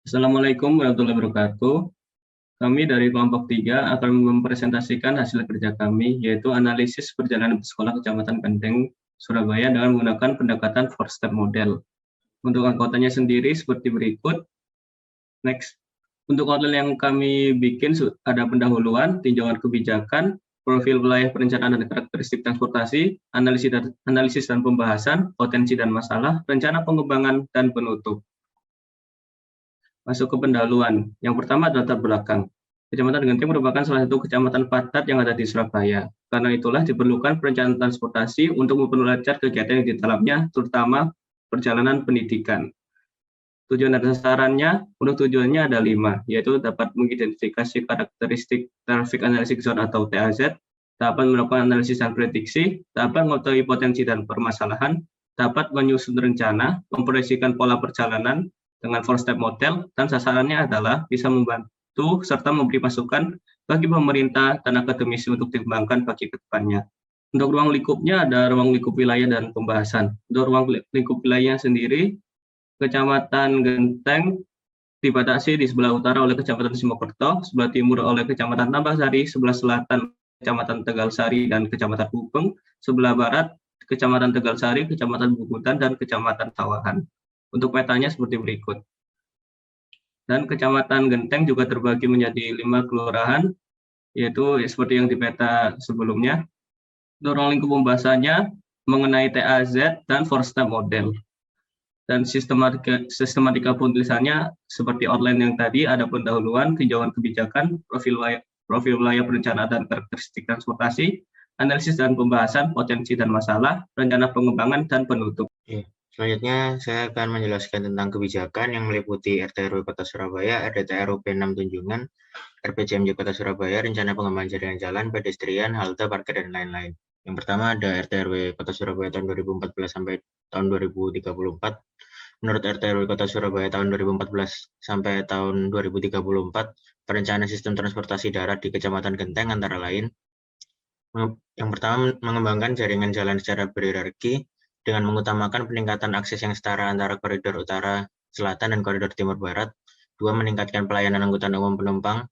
Assalamualaikum warahmatullahi wabarakatuh. Kami dari kelompok 3 akan mempresentasikan hasil kerja kami, yaitu analisis perjalanan sekolah Kecamatan Genteng, Surabaya dengan menggunakan pendekatan 4-step model. Untuk anggotanya sendiri seperti berikut. Next. Untuk outline yang kami bikin ada pendahuluan, tinjauan kebijakan, profil wilayah perencanaan dan karakteristik transportasi, analisis dan pembahasan, potensi dan masalah, rencana pengembangan, dan penutup. Masuk ke pendahuluan. Yang pertama adalah latar belakang. Kecamatan Genteng merupakan salah satu kecamatan padat yang ada di Surabaya. Karena itulah diperlukan perencanaan transportasi untuk memperlancar kegiatan yang di dalamnya, terutama perjalanan pendidikan. Tujuan dan sasarannya, untuk tujuannya ada 5, yaitu dapat mengidentifikasi karakteristik traffic analysis zone atau TAZ, dapat melakukan analisis dan prediksi, dapat mengetahui potensi dan permasalahan, dapat menyusun rencana, memproyeksikan pola perjalanan dengan 4-step model, dan sasarannya adalah bisa membantu serta memberi masukan bagi pemerintah dan akademisi untuk dikembangkan bagi kedepannya. Untuk ruang lingkupnya ada ruang lingkup wilayah dan pembahasan. Untuk ruang lingkup wilayah sendiri, Kecamatan Genteng dibatasi di sebelah utara oleh Kecamatan Simokerto, sebelah timur oleh Kecamatan Tambahsari, sebelah selatan Kecamatan Tegalsari dan Kecamatan Gubeng, sebelah barat Kecamatan Tegalsari, Kecamatan Bubutan, dan Kecamatan Tawahan. Untuk petanya seperti berikut. Dan Kecamatan Genteng juga terbagi menjadi 5 kelurahan, yaitu seperti yang di peta sebelumnya. Ruang lingkup pembahasannya mengenai TAZ dan 4-step model. Dan sistematika penulisannya seperti outline yang tadi, ada pendahuluan, tinjauan kebijakan, profil wilayah perencanaan dan karakteristik transportasi, analisis dan pembahasan, potensi dan masalah, rencana pengembangan, dan penutup. Selanjutnya, saya akan menjelaskan tentang kebijakan yang meliputi RT/RW Kota Surabaya, RDTR UP 6 Tunjungan, RPJMJ Kota Surabaya, rencana pengembangan jaringan jalan, pedestrian, halte, parkir, dan lain-lain. Yang pertama ada RT/RW Kota Surabaya tahun 2014 sampai tahun 2034. Menurut RT/RW Kota Surabaya tahun 2014 sampai tahun 2034, perencanaan sistem transportasi darat di Kecamatan Genteng antara lain. Yang pertama, mengembangkan jaringan jalan secara berhierarki dengan mengutamakan peningkatan akses yang setara antara koridor utara, selatan, dan koridor timur barat. 2. Meningkatkan pelayanan angkutan umum penumpang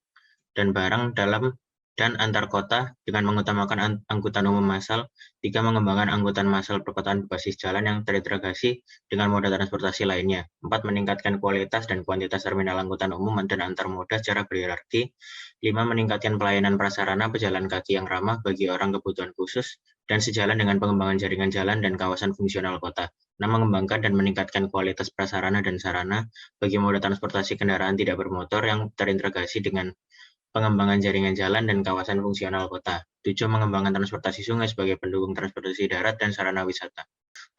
dan barang dalam dan antar kota dengan mengutamakan angkutan umum massal. 3. Mengembangkan angkutan massal perkotaan berbasis jalan yang terintegrasi dengan moda transportasi lainnya. 4. Meningkatkan kualitas dan kuantitas terminal angkutan umum dan antar moda secara berhierarki. 5. Meningkatkan pelayanan prasarana pejalan kaki yang ramah bagi orang kebutuhan khusus dan sejalan dengan pengembangan jaringan jalan dan kawasan fungsional kota. 6. Mengembangkan dan meningkatkan kualitas prasarana dan sarana bagi moda transportasi kendaraan tidak bermotor yang terintegrasi dengan pengembangan jaringan jalan dan kawasan fungsional kota. 7. Mengembangkan transportasi sungai sebagai pendukung transportasi darat dan sarana wisata.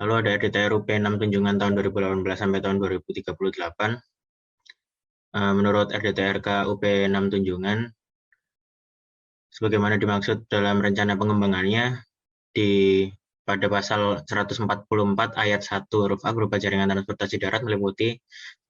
Lalu ada RDTR UP 6 Tunjungan tahun 2018 sampai tahun 2038. Menurut RDTRK UP 6 Tunjungan, sebagaimana dimaksud dalam rencana pengembangannya, pada pasal 144 ayat 1 huruf A berupa jaringan transportasi darat meliputi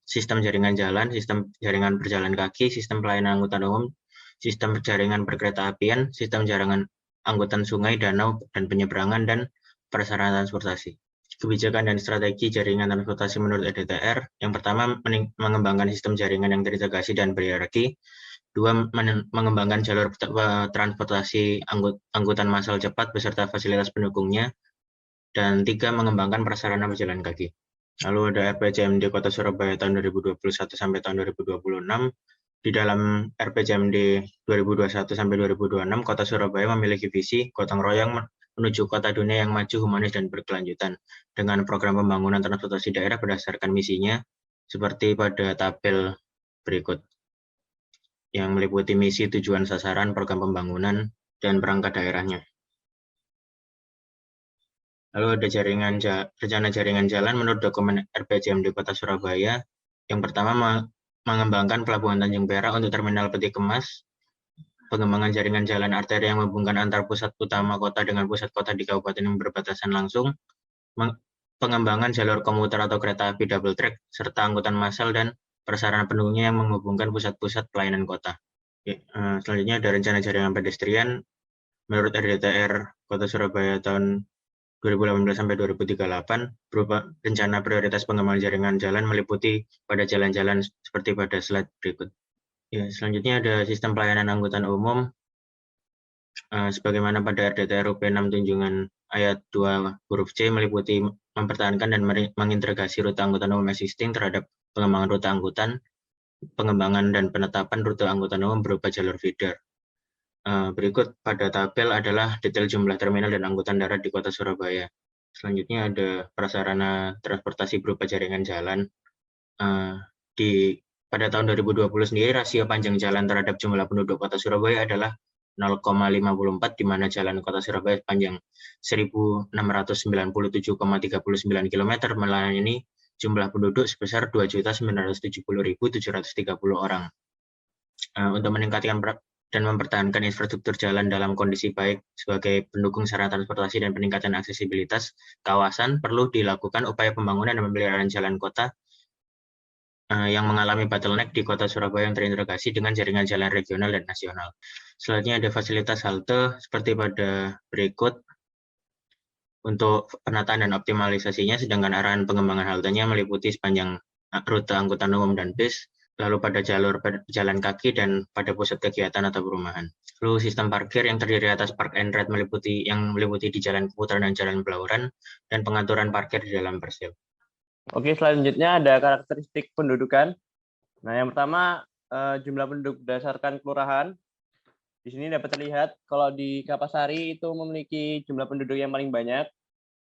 sistem jaringan jalan, sistem jaringan berjalan kaki, sistem pelayanan angkutan umum, sistem jaringan perkereta-apian, sistem jaringan angkutan sungai, danau, dan penyeberangan, dan prasarana transportasi. Kebijakan dan strategi jaringan transportasi menurut RDTR, yang pertama mengembangkan sistem jaringan yang terintegrasi dan berhierarki. 2. Mengembangkan jalur transportasi angkutan massal cepat beserta fasilitas pendukungnya. Dan 3. Mengembangkan prasarana pejalan kaki. Lalu ada RPJMD Kota Surabaya tahun 2021 sampai tahun 2026. Di dalam RPJMD 2021 sampai 2026, Kota Surabaya memiliki visi gotong royong menuju kota dunia yang maju, humanis, dan berkelanjutan dengan program pembangunan transportasi daerah berdasarkan misinya seperti pada tabel berikut, yang meliputi misi, tujuan, sasaran, program pembangunan, dan perangkat daerahnya. Lalu ada rencana jaringan jalan menurut dokumen RPJMD Kota Surabaya. Yang pertama, mengembangkan Pelabuhan Tanjung Perak untuk terminal peti kemas, pengembangan jaringan jalan arteri yang menghubungkan antar pusat utama kota dengan pusat kota di kabupaten yang berbatasan langsung, pengembangan jalur komuter atau kereta api double track, serta angkutan massal dan prasarana pendukungnya yang menghubungkan pusat-pusat pelayanan kota. Selanjutnya ada rencana jaringan pedestrian menurut RDTR Kota Surabaya tahun 2018 sampai 2038 berupa rencana prioritas pengembangan jaringan jalan meliputi pada jalan-jalan seperti pada slide berikut. Ya, selanjutnya ada sistem pelayanan angkutan umum. Sebagaimana pada RDTRU P6 Tunjungan ayat 2 huruf C meliputi mempertahankan dan mengintegrasi rute angkutan umum existing terhadap pengembangan rute angkutan, pengembangan dan penetapan rute angkutan umum berupa jalur feeder. Berikut pada tabel adalah detail jumlah terminal dan angkutan darat di Kota Surabaya. Selanjutnya ada prasarana transportasi berupa jaringan jalan. Pada tahun 2020 sendiri rasio panjang jalan terhadap jumlah penduduk Kota Surabaya adalah 0,54, di mana jalan Kota Surabaya sepanjang 1.697,39 km melayani jumlah penduduk sebesar 2.970.730 orang. Untuk meningkatkan dan mempertahankan infrastruktur jalan dalam kondisi baik sebagai pendukung sarana transportasi dan peningkatan aksesibilitas kawasan, perlu dilakukan upaya pembangunan dan pemeliharaan jalan kota yang mengalami bottleneck di Kota Surabaya yang terintegrasi dengan jaringan jalan regional dan nasional. Selanjutnya ada fasilitas halte seperti pada berikut. Untuk penataan dan optimalisasinya, sedangkan arahan pengembangan haltenya meliputi sepanjang rute angkutan umum dan bis, lalu pada jalur pejalan kaki dan pada pusat kegiatan atau perumahan. Lalu sistem parkir yang terdiri atas park and ride yang meliputi di jalan Keputaran dan jalan Belauran, dan pengaturan parkir di dalam Persil. Oke, selanjutnya ada karakteristik pendudukan. Nah, yang pertama jumlah penduduk berdasarkan kelurahan. Di sini dapat terlihat kalau di Kapasari itu memiliki jumlah penduduk yang paling banyak,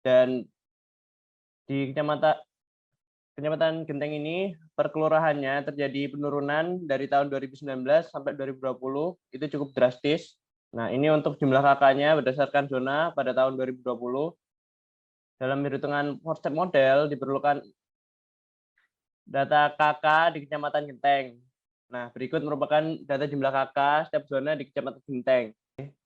dan di Kecamatan Genteng ini per kelurahannya terjadi penurunan dari tahun 2019 sampai 2020, itu cukup drastis. Nah, ini untuk jumlah KK-nya berdasarkan zona pada tahun 2020. Dalam perhitungan four-step model diperlukan data KK di Kecamatan Genteng. Nah, berikut merupakan data jumlah KK setiap zona di Kecamatan Genteng.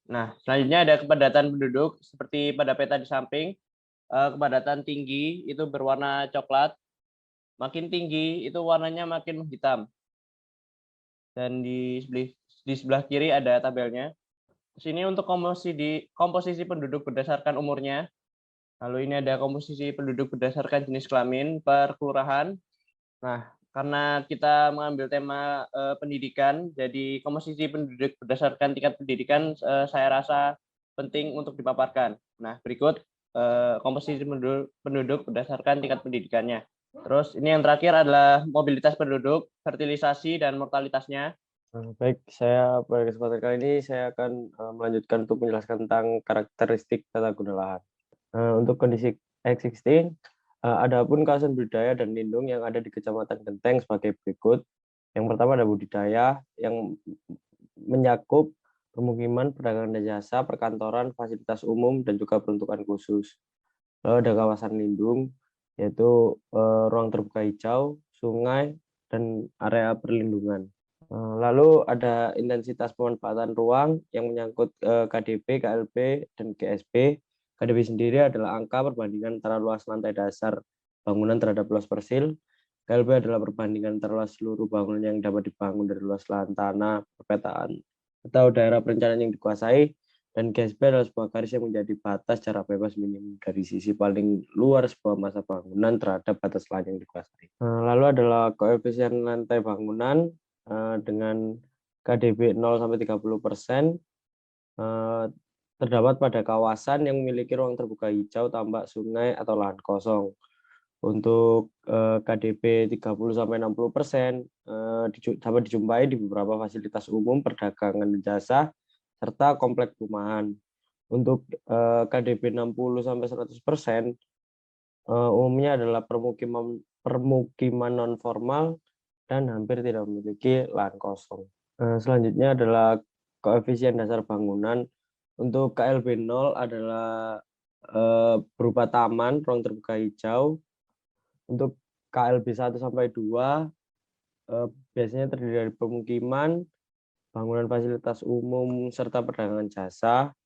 Nah, selanjutnya ada kepadatan penduduk seperti pada peta di samping. Kepadatan tinggi itu berwarna coklat, makin tinggi itu warnanya makin menghitam. Dan di sebelah kiri ada tabelnya. Sini untuk komposisi penduduk berdasarkan umurnya. Lalu ini ada komposisi penduduk berdasarkan jenis kelamin per kelurahan. Nah, karena kita mengambil tema pendidikan, jadi komposisi penduduk berdasarkan tingkat pendidikan saya rasa penting untuk dipaparkan. Nah, berikut komposisi penduduk berdasarkan tingkat pendidikannya. Terus ini yang terakhir adalah mobilitas penduduk, fertilisasi, dan mortalitasnya. Baik, saya pada kesempatan kali ini saya akan melanjutkan untuk menjelaskan tentang karakteristik tata guna lahan. Untuk kondisi existing, adapun kawasan budidaya dan lindung yang ada di Kecamatan Genteng sebagai berikut. Yang pertama ada budidaya yang mencakup pemukiman, perdagangan dan jasa, perkantoran, fasilitas umum, dan juga peruntukan khusus. Lalu ada kawasan lindung, yaitu ruang terbuka hijau, sungai, dan area perlindungan. Lalu ada intensitas pemanfaatan ruang yang menyangkut KDP, KLP, dan GSP. KDP sendiri adalah angka perbandingan antara luas lantai dasar bangunan terhadap luas persil. KLP adalah perbandingan antara luas seluruh bangunan yang dapat dibangun dari luas lahan tanah, perpetaan, atau daerah perencanaan yang dikuasai. Dan GSP adalah sebuah garis yang menjadi batas jarak bebas minimum dari sisi paling luar sebuah masa bangunan terhadap batas lahan yang dikuasai. Lalu adalah koefisien lantai bangunan dengan KDP 0-30%. Terdapat pada kawasan yang memiliki ruang terbuka hijau, tambak, sungai, atau lahan kosong. Untuk KDP 30-60% dapat dijumpai di beberapa fasilitas umum, perdagangan dan jasa, serta kompleks perumahan. Untuk KDP 60-100%, umumnya adalah permukiman non-formal dan hampir tidak memiliki lahan kosong. Selanjutnya adalah koefisien dasar bangunan. Untuk KLB 0 adalah berupa taman, ruang terbuka hijau. Untuk KLB 1-2 biasanya terdiri dari pemukiman, bangunan fasilitas umum, serta perdagangan jasa.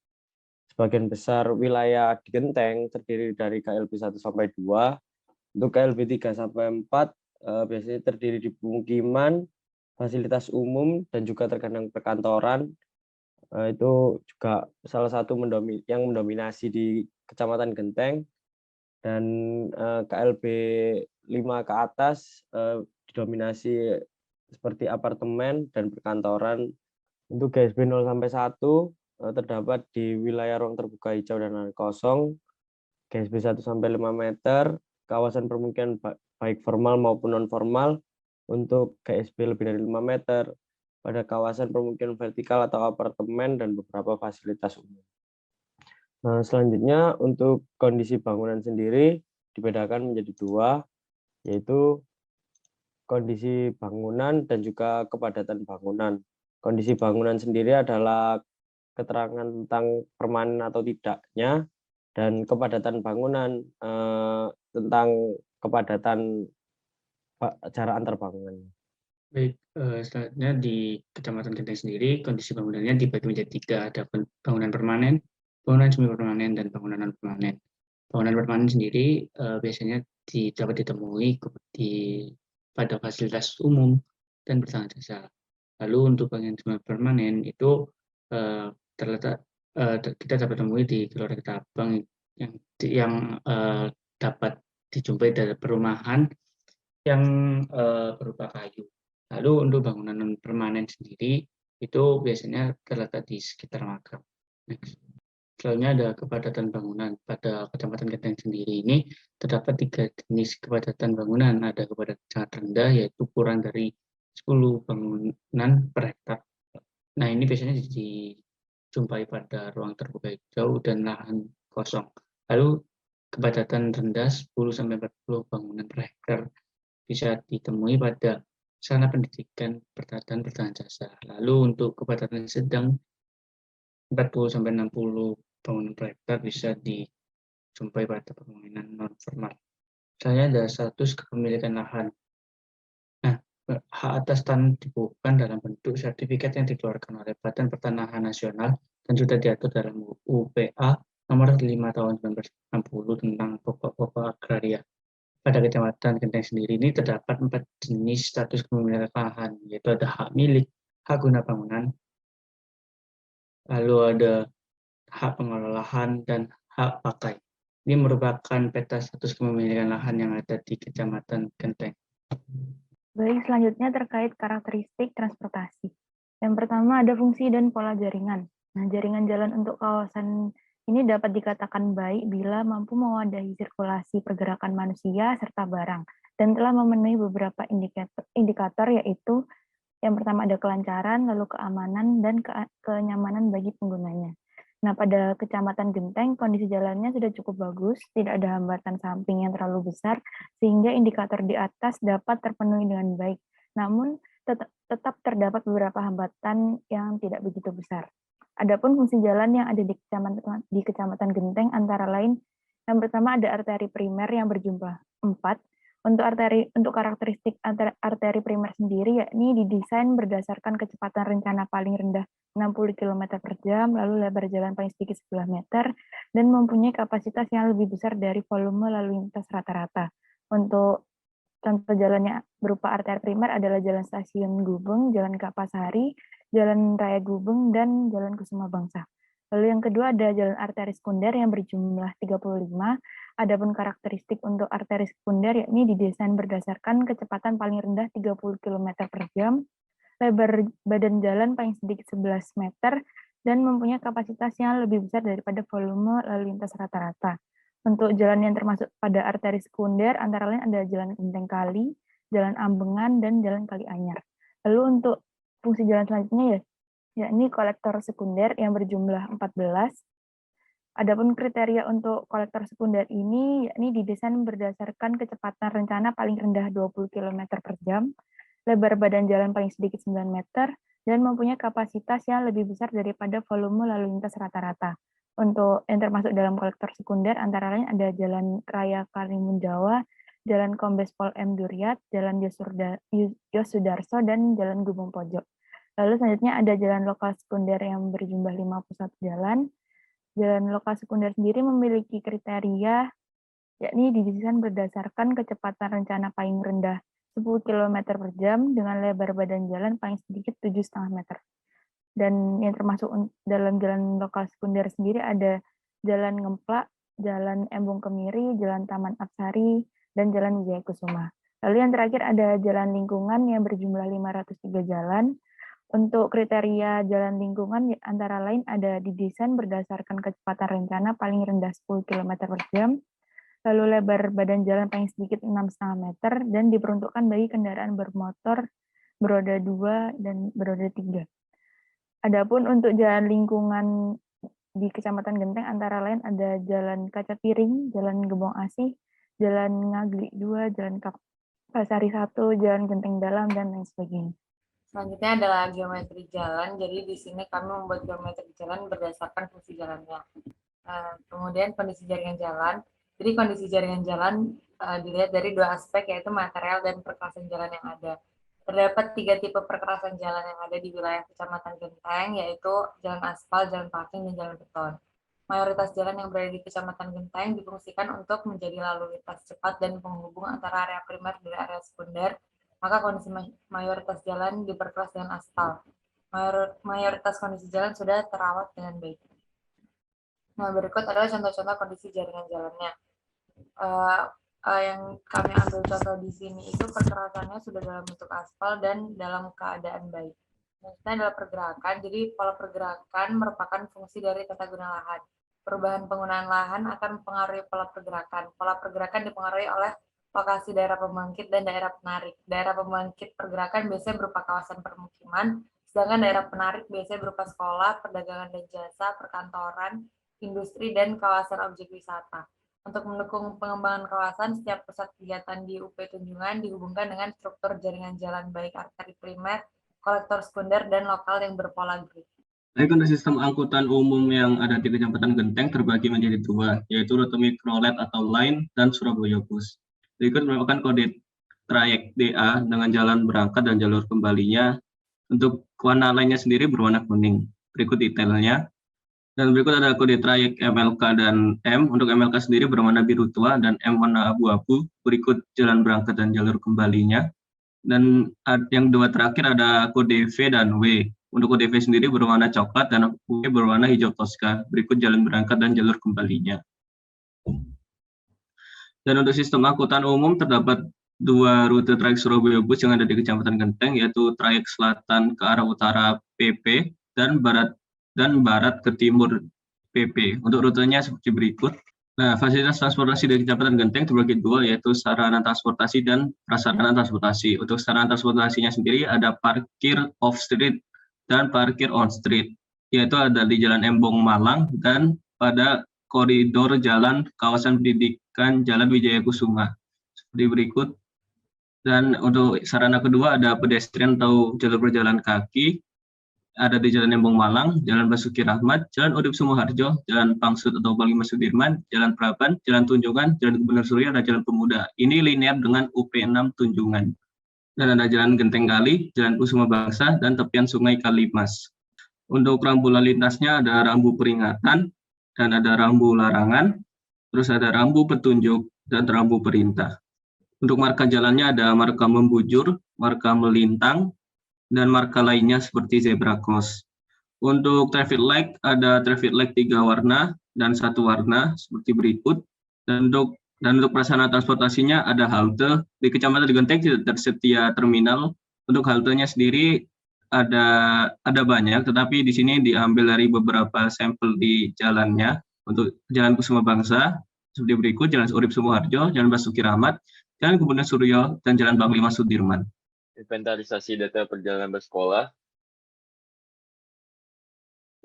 Sebagian besar wilayah di Genteng terdiri dari KLB 1-2. Untuk KLB 3-4 biasanya terdiri di pemukiman, fasilitas umum, dan juga terkadang perkantoran. Itu juga salah satu yang mendominasi di Kecamatan Genteng, dan KLB 5 ke atas didominasi seperti apartemen dan perkantoran. Untuk GSB 0 sampai 1 terdapat di wilayah ruang terbuka hijau dan lahan kosong. GSB 1 sampai 5 meter, kawasan permukiman baik formal maupun non formal. Untuk GSB lebih dari 5 meter pada kawasan permukiman vertikal atau apartemen dan beberapa fasilitas umum. Nah, selanjutnya untuk kondisi bangunan sendiri dibedakan menjadi 2, yaitu kondisi bangunan dan juga kepadatan bangunan. Kondisi bangunan sendiri adalah keterangan tentang permanen atau tidaknya, dan kepadatan bangunan tentang kepadatan jarak antar bangunan. Baik, selanjutnya di Kecamatan Genteng sendiri, kondisi bangunannya dibagi menjadi 3, ada bangunan permanen, bangunan semi permanen, dan bangunan non permanen. Bangunan permanen sendiri biasanya dapat ditemui pada fasilitas umum dan bertanggung jasa. Lalu untuk bangunan semi permanen itu terletak kita dapat temui di Gelora Ketapang yang dapat dijumpai dari perumahan yang berupa kayu. Lalu untuk bangunan non permanen sendiri itu biasanya terletak di sekitar makam. Selanjutnya ada kepadatan bangunan. Pada Kecamatan Genteng sendiri ini terdapat 3 jenis kepadatan bangunan. Ada kepadatan sangat rendah, yaitu kurang dari 10 bangunan per hektar. Nah, ini biasanya dijumpai pada ruang terbuka hijau dan lahan kosong. Lalu kepadatan rendah 10-40 bangunan per hektar bisa ditemui pada sarana pendidikan, pertanian, pertanian jasa. Lalu untuk kepadatan sedang 40-60 bangunan per hektar bisa dijumpai pada bangunan non formal. Misalnya ada status kepemilikan lahan. Nah, hak atas tanah dibukukan dalam bentuk sertifikat yang dikeluarkan oleh Badan Pertanahan Nasional dan sudah diatur dalam UPA nomor 5 tahun 1960 tentang pokok-pokok agraria. Pada Kecamatan Genteng sendiri ini terdapat 4 jenis status kepemilikan lahan, yaitu ada hak milik, hak guna bangunan, lalu ada hak pengelola lahan, dan hak pakai. Ini merupakan peta status kepemilikan lahan yang ada di Kecamatan Genteng. Baik, selanjutnya terkait karakteristik transportasi. Yang pertama ada fungsi dan pola jaringan. Nah, jaringan jalan untuk kawasan ini dapat dikatakan baik bila mampu mewadahi sirkulasi pergerakan manusia serta barang dan telah memenuhi beberapa indikator, yaitu yang pertama ada kelancaran, lalu keamanan, dan kenyamanan bagi penggunanya. Nah, pada Kecamatan Genteng, kondisi jalannya sudah cukup bagus, tidak ada hambatan samping yang terlalu besar, sehingga indikator di atas dapat terpenuhi dengan baik. Namun, tetap terdapat beberapa hambatan yang tidak begitu besar. Adapun fungsi jalan yang ada di Kecamatan Genteng antara lain, yang pertama ada arteri primer yang berjumlah 4. Untuk karakteristik arteri primer sendiri, yakni didesain berdasarkan kecepatan rencana paling rendah 60 km per jam, lalu lebar jalan paling sedikit 11 meter, dan mempunyai kapasitas yang lebih besar dari volume lalu lintas rata-rata. Untuk contoh jalannya berupa arteri primer adalah Jalan Stasiun Gubeng, Jalan Kapasari, Jalan Raya Gubeng, dan Jalan Kusuma Bangsa. Lalu yang kedua ada jalan arteri sekunder yang berjumlah 35. Adapun karakteristik untuk arteri sekunder yakni didesain berdasarkan kecepatan paling rendah 30 km per jam, lebar badan jalan paling sedikit 11 meter, dan mempunyai kapasitas yang lebih besar daripada volume lalu lintas rata-rata. Untuk jalan yang termasuk pada arteri sekunder antara lain ada Jalan Genteng Kali, Jalan Ambengan, dan Jalan Kali Anyar. Lalu untuk fungsi jalan selanjutnya yakni kolektor sekunder yang berjumlah 14. Adapun kriteria untuk kolektor sekunder ini yakni didesain berdasarkan kecepatan rencana paling rendah 20 km per jam, lebar badan jalan paling sedikit 9 meter, dan mempunyai kapasitas yang lebih besar daripada volume lalu lintas rata-rata. Untuk yang termasuk dalam kolektor sekunder antara lain ada Jalan Raya Karimun Jawa, Jalan Kombes Pol M. Duryat, Jalan Yosudarso, dan Jalan Gubeng Pojok. Lalu selanjutnya ada jalan lokal sekunder yang berjumlah 51 jalan. Jalan lokal sekunder sendiri memiliki kriteria, yakni didesain berdasarkan kecepatan rencana paling rendah 10 km per jam dengan lebar badan jalan paling sedikit 7,5 meter. Dan yang termasuk dalam jalan lokal sekunder sendiri ada Jalan Ngemplak, Jalan Embung Kemiri, Jalan Taman Apsari, dan Jalan Wijaya Kusuma. Lalu yang terakhir ada jalan lingkungan yang berjumlah 503 jalan. Untuk kriteria jalan lingkungan antara lain ada didesain berdasarkan kecepatan rencana paling rendah 10 km per jam, lalu lebar badan jalan paling sedikit 6,5 meter, dan diperuntukkan bagi kendaraan bermotor beroda 2 dan beroda 3. Adapun untuk jalan lingkungan di Kecamatan Genteng antara lain ada Jalan Kaca Piring, Jalan Gebong Asih, Jalan Ngaglik 2, Jalan Pasari 1, Jalan Genteng Dalam, dan lain sebagainya. Selanjutnya adalah geometri jalan. Jadi di sini kami membuat geometri jalan berdasarkan fungsi jalannya. Kemudian kondisi jaringan jalan. Jadi kondisi jaringan jalan dilihat dari dua aspek, yaitu material dan perkerasan jalan yang ada. Terdapat 3 tipe perkerasan jalan yang ada di wilayah Kecamatan Genteng, yaitu jalan aspal, jalan paving, dan jalan beton. Mayoritas jalan yang berada di Kecamatan Genteng difungsikan untuk menjadi lalu lintas cepat dan penghubung antara area primer dan area sekunder. Maka kondisi mayoritas jalan diperkeras dengan aspal. Mayoritas kondisi jalan sudah terawat dengan baik. Nah, berikut adalah contoh-contoh kondisi jaringan jalannya. Yang kami ambil contoh di sini itu perkerasannya sudah dalam bentuk aspal dan dalam keadaan baik. Maksudnya adalah pergerakan, jadi pola pergerakan merupakan fungsi dari tata guna lahan. Perubahan penggunaan lahan akan mempengaruhi pola pergerakan. Pola pergerakan dipengaruhi oleh lokasi daerah pembangkit dan daerah penarik. Daerah pembangkit pergerakan biasanya berupa kawasan permukiman, sedangkan daerah penarik biasanya berupa sekolah, perdagangan dan jasa, perkantoran, industri, dan kawasan objek wisata. Untuk mendukung pengembangan kawasan, setiap pusat kegiatan di UP Tunjungan dihubungkan dengan struktur jaringan jalan baik arteri primer, kolektor sekunder, dan lokal yang berpola grid. Baik, untuk sistem angkutan umum yang ada di Kecamatan Genteng terbagi menjadi 2, yaitu rute mikrolet atau line dan Surabaya Bus. Berikut merupakan kode trayek DA dengan jalan berangkat dan jalur kembalinya. Untuk warna lainnya sendiri berwarna kuning. Berikut detailnya. Dan berikut ada kode trayek MLK dan M. Untuk MLK sendiri berwarna biru tua dan M warna abu-abu. Berikut jalan berangkat dan jalur kembalinya. Dan yang 2 terakhir ada kode V dan W. Untuk kode V sendiri berwarna coklat dan W berwarna hijau toska. Berikut jalan berangkat dan jalur kembalinya. Dan untuk sistem angkutan umum terdapat 2 rute trayek Surabaya Bus yang ada di Kecamatan Genteng, yaitu trayek selatan ke arah utara PP dan barat ke timur PP. Untuk rutenya seperti berikut. Nah, fasilitas transportasi di Kecamatan Genteng terbagi 2, yaitu sarana transportasi dan prasarana transportasi. Untuk sarana transportasinya sendiri ada parkir off-street dan parkir on-street, yaitu ada di Jalan Embong Malang dan pada koridor jalan kawasan pendidikan Jalan Wijaya Kusuma. Seperti berikut. Dan untuk sarana kedua ada pedestrian atau jalur berjalan kaki, ada di Jalan Embong Malang, Jalan Basuki Rahmat, Jalan Urip Sumoharjo, Jalan Pangsut atau Panglima Sudirman, Jalan Praban, Jalan Tunjungan, Jalan Gubernur Surya, dan Jalan Pemuda. Ini linear dengan UP6 Tunjungan. Dan ada Jalan Genteng Kali, Jalan Kusuma Bangsa, dan tepian Sungai Kalimas. Untuk rambu lalu lintasnya ada rambu peringatan, dan ada rambu larangan, terus ada rambu petunjuk, dan rambu perintah. Untuk marka jalannya ada marka membujur, marka melintang, dan marka lainnya seperti zebra cross. Untuk traffic light ada traffic light 3 warna dan 1 warna seperti berikut. Dan untuk prasarana transportasinya ada halte. Di Kecamatan Genteng tidak tersedia terminal. Untuk haltenya sendiri ada banyak, tetapi di sini diambil dari beberapa sampel di jalannya. Untuk Jalan Kusuma Bangsa seperti berikut: Jalan Urip Sumoharjo, Jalan Basuki Rahmat, Jalan Gubernur Suryo, dan Jalan Panglima Sudirman. Inventarisasi data perjalanan bersekolah.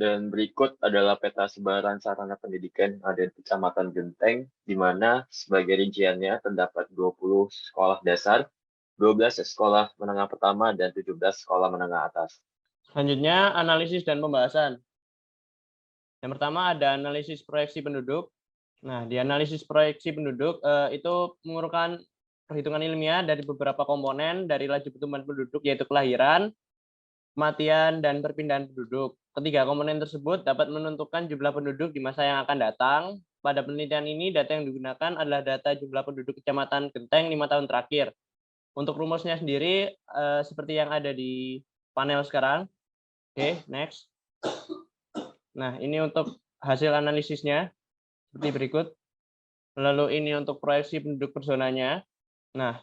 Dan berikut adalah peta sebaran sarana pendidikan ada di Kecamatan Genteng, di mana sebagai rinciannya terdapat 20 sekolah dasar, 12 sekolah menengah pertama, dan 17 sekolah menengah atas. Selanjutnya, analisis dan pembahasan. Yang pertama ada analisis proyeksi penduduk. Nah, di analisis proyeksi penduduk itu memerlukan perhitungan ilmiah dari beberapa komponen dari laju pertumbuhan penduduk, yaitu kelahiran, kematian, dan perpindahan penduduk. Ketiga komponen tersebut dapat menentukan jumlah penduduk di masa yang akan datang. Pada penelitian ini, data yang digunakan adalah data jumlah penduduk Kecamatan Genteng 5 tahun terakhir. Untuk rumusnya sendiri, seperti yang ada di panel sekarang. Oke, next. Nah, ini untuk hasil analisisnya seperti berikut. Lalu ini untuk proyeksi penduduk per zonanya. Nah,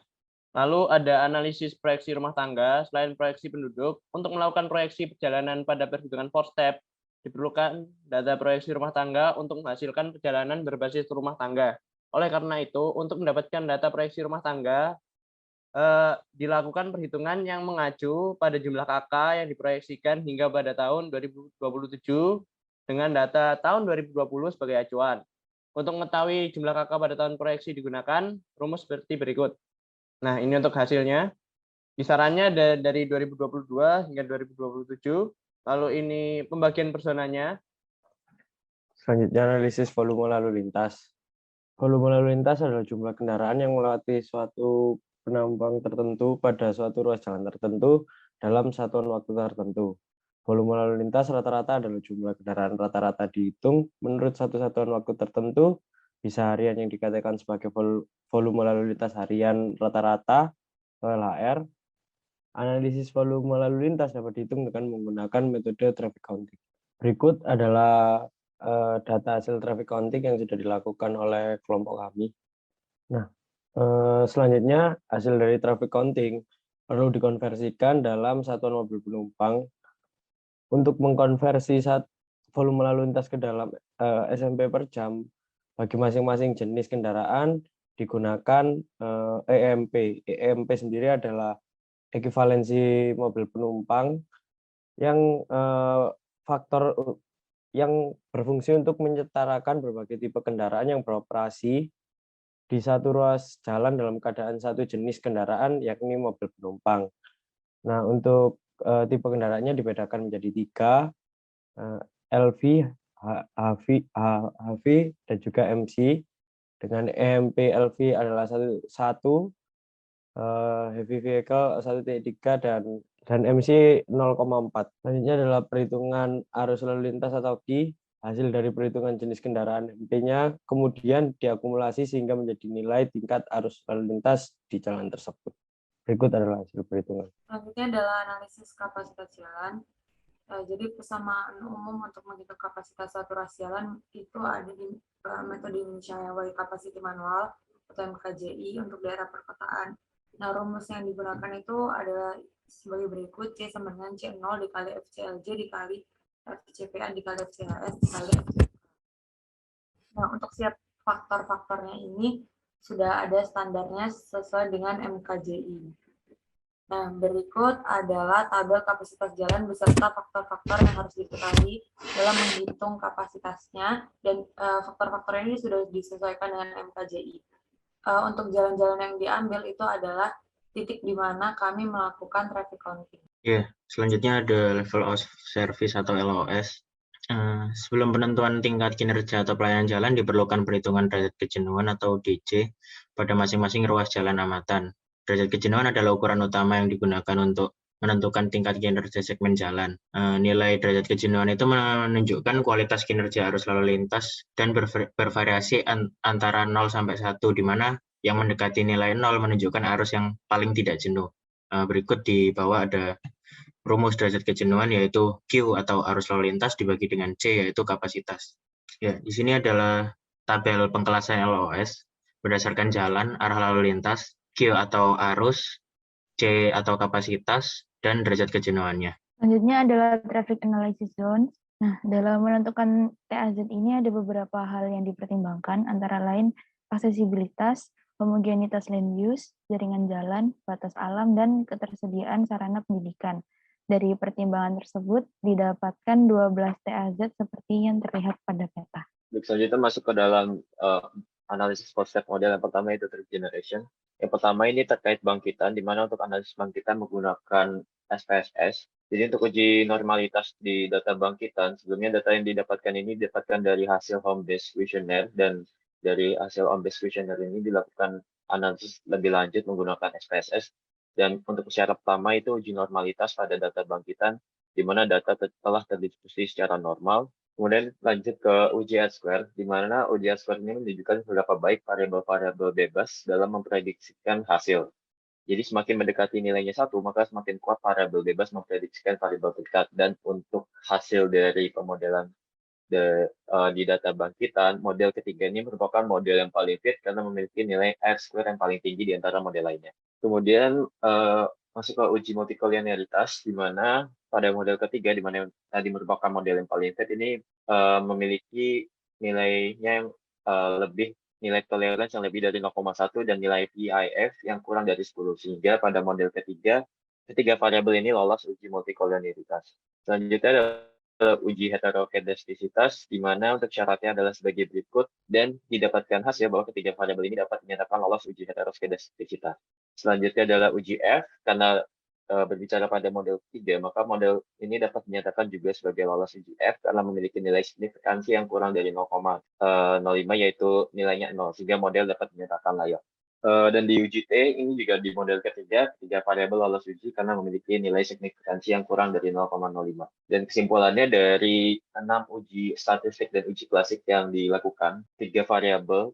lalu ada analisis proyeksi rumah tangga. Selain proyeksi penduduk, untuk melakukan proyeksi perjalanan pada perhitungan 4-step, diperlukan data proyeksi rumah tangga untuk menghasilkan perjalanan berbasis rumah tangga. Oleh karena itu, untuk mendapatkan data proyeksi rumah tangga, dilakukan perhitungan yang mengacu pada jumlah KK yang diproyeksikan hingga pada tahun 2027 dengan data tahun 2020 sebagai acuan. Untuk mengetahui jumlah KK pada tahun proyeksi digunakan, rumus seperti berikut. Nah, ini untuk hasilnya. Kisarannya dari 2022 hingga 2027. Lalu ini pembagian personanya. Selanjutnya analisis volume lalu lintas. Volume lalu lintas adalah jumlah kendaraan yang melewati suatu penumpang tertentu pada suatu ruas jalan tertentu dalam satuan waktu tertentu. Volume lalu lintas rata-rata adalah jumlah kendaraan rata-rata dihitung menurut satu satuan waktu tertentu, bisa harian yang dikatakan sebagai volume lalu lintas harian rata-rata, LHR. Analisis volume lalu lintas dapat dihitung dengan menggunakan metode traffic counting. Berikut adalah data hasil traffic counting yang sudah dilakukan oleh kelompok kami. Nah, selanjutnya hasil dari traffic counting perlu dikonversikan dalam satuan mobil penumpang. Untuk mengkonversi volume lalu lintas ke dalam SMP per jam bagi masing-masing jenis kendaraan digunakan EMP. EMP sendiri adalah ekuivalensi mobil penumpang yang faktor yang berfungsi untuk menyetarakan berbagai tipe kendaraan yang beroperasi di satu ruas jalan dalam keadaan satu jenis kendaraan, yakni mobil penumpang. Nah, untuk tipe kendaraannya dibedakan menjadi 3, LV, HV, dan juga MC. Dengan EMP LV adalah satu, heavy vehicle 1.3 dan MC 0,4. Selanjutnya adalah perhitungan arus lalu lintas atau Q. Hasil dari perhitungan jenis kendaraan MP-nya kemudian diakumulasi sehingga menjadi nilai tingkat arus lalu lintas di jalan tersebut. Berikut adalah hasil perhitungan. Selanjutnya adalah analisis kapasitas jalan. Jadi persamaan umum untuk menghitung kapasitas satu ruas jalan itu ada di metode Indonesia Highway Capacity Manual atau MKJI untuk daerah perkotaan. Nah, rumus yang digunakan itu adalah sebagai berikut: C sama dengan C0 dikali FCLJ dikali FCPA dikali FCHS dikali FCPA. Nah, untuk setiap faktor-faktornya ini sudah ada standarnya sesuai dengan MKJI. Nah, berikut adalah tabel kapasitas jalan beserta faktor-faktor yang harus diketahui dalam menghitung kapasitasnya, dan faktor-faktor ini sudah disesuaikan dengan MKJI. Untuk jalan-jalan yang diambil itu adalah titik di mana kami melakukan traffic counting. Ya, selanjutnya ada level of service atau LOS. Sebelum penentuan tingkat kinerja atau pelayanan jalan diperlukan perhitungan derajat kejenuhan atau DC pada masing-masing ruas jalan amatan. Derajat kejenuhan adalah ukuran utama yang digunakan untuk menentukan tingkat kinerja segmen jalan. Nilai derajat kejenuhan itu menunjukkan kualitas kinerja arus lalu lintas dan bervariasi antara 0 sampai 1, di mana yang mendekati nilai 0 menunjukkan arus yang paling tidak jenuh. Berikut di bawah ada rumus derajat kejenuhan, yaitu Q atau arus lalu lintas dibagi dengan C, yaitu kapasitas. Ya, di sini adalah tabel pengkelasan LOS berdasarkan jalan, arah lalu lintas, Q atau arus, C atau kapasitas, dan derajat kejenuhannya. Selanjutnya adalah traffic analysis zones. Nah, dalam menentukan TAZ ini ada beberapa hal yang dipertimbangkan, antara lain aksesibilitas, homogenitas land use, jaringan jalan, batas alam, dan ketersediaan sarana pendidikan. Dari pertimbangan tersebut didapatkan 12 TAZ seperti yang terlihat pada peta. Selanjutnya masuk ke dalam analisis konsep model. Yang pertama itu trip generation. Yang pertama ini terkait bangkitan, di mana untuk analisis bangkitan menggunakan SPSS. Jadi untuk uji normalitas di data bangkitan, sebelumnya data yang didapatkan ini didapatkan dari hasil home base questionnaire, dan dari hasil home base questionnaire ini dilakukan analisis lebih lanjut menggunakan SPSS. Dan untuk syarat pertama itu uji normalitas pada data bangkitan, di mana data telah terdistribusi secara normal. Kemudian lanjut ke uji R-square, di mana uji R-square ini menunjukkan seberapa baik variabel-variabel bebas dalam memprediksikan hasil. Jadi semakin mendekati nilainya 1, maka semakin kuat variabel bebas memprediksikan variabel tingkat. Dan untuk hasil dari pemodelan di data bangkitan, model ketiga ini merupakan model yang paling fit karena memiliki nilai R-square yang paling tinggi di antara model lainnya. Kemudian masuk ke uji multikolinearitas, di mana pada model ketiga, di mana tadi merupakan model yang paling fit ini memiliki nilainya yang nilai toleransi yang lebih dari 0,1 dan nilai PIF yang kurang dari 10, sehingga pada model ketiga variabel ini lolos uji multikolinearitas. Selanjutnya adalah uji heterokedastisitas, di mana untuk syaratnya adalah sebagai berikut dan didapatkan hasil bahwa ketiga variabel ini dapat dinyatakan lolos uji heterokedastisitas. Selanjutnya adalah uji F, karena berbicara pada model 3, maka model ini dapat dinyatakan juga sebagai lolos uji F karena memiliki nilai signifikansi yang kurang dari 0,05, yaitu nilainya 0, sehingga model dapat dinyatakan layak. Dan di uji T, ini juga di model ketiga variabel lolos uji karena memiliki nilai signifikansi yang kurang dari 0,05. Dan kesimpulannya dari 6 uji statistik dan uji klasik yang dilakukan, 3 variabel,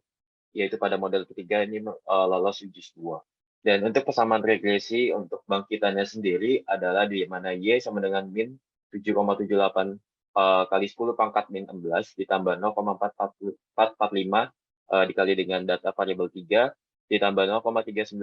yaitu pada model ketiga ini lolos uji semua. Dan untuk persamaan regresi untuk bangkitannya sendiri adalah di mana Y sama dengan min 7,78 kali 10 pangkat min 16 ditambah 0,445 dikali dengan data variabel 3 ditambah 0,319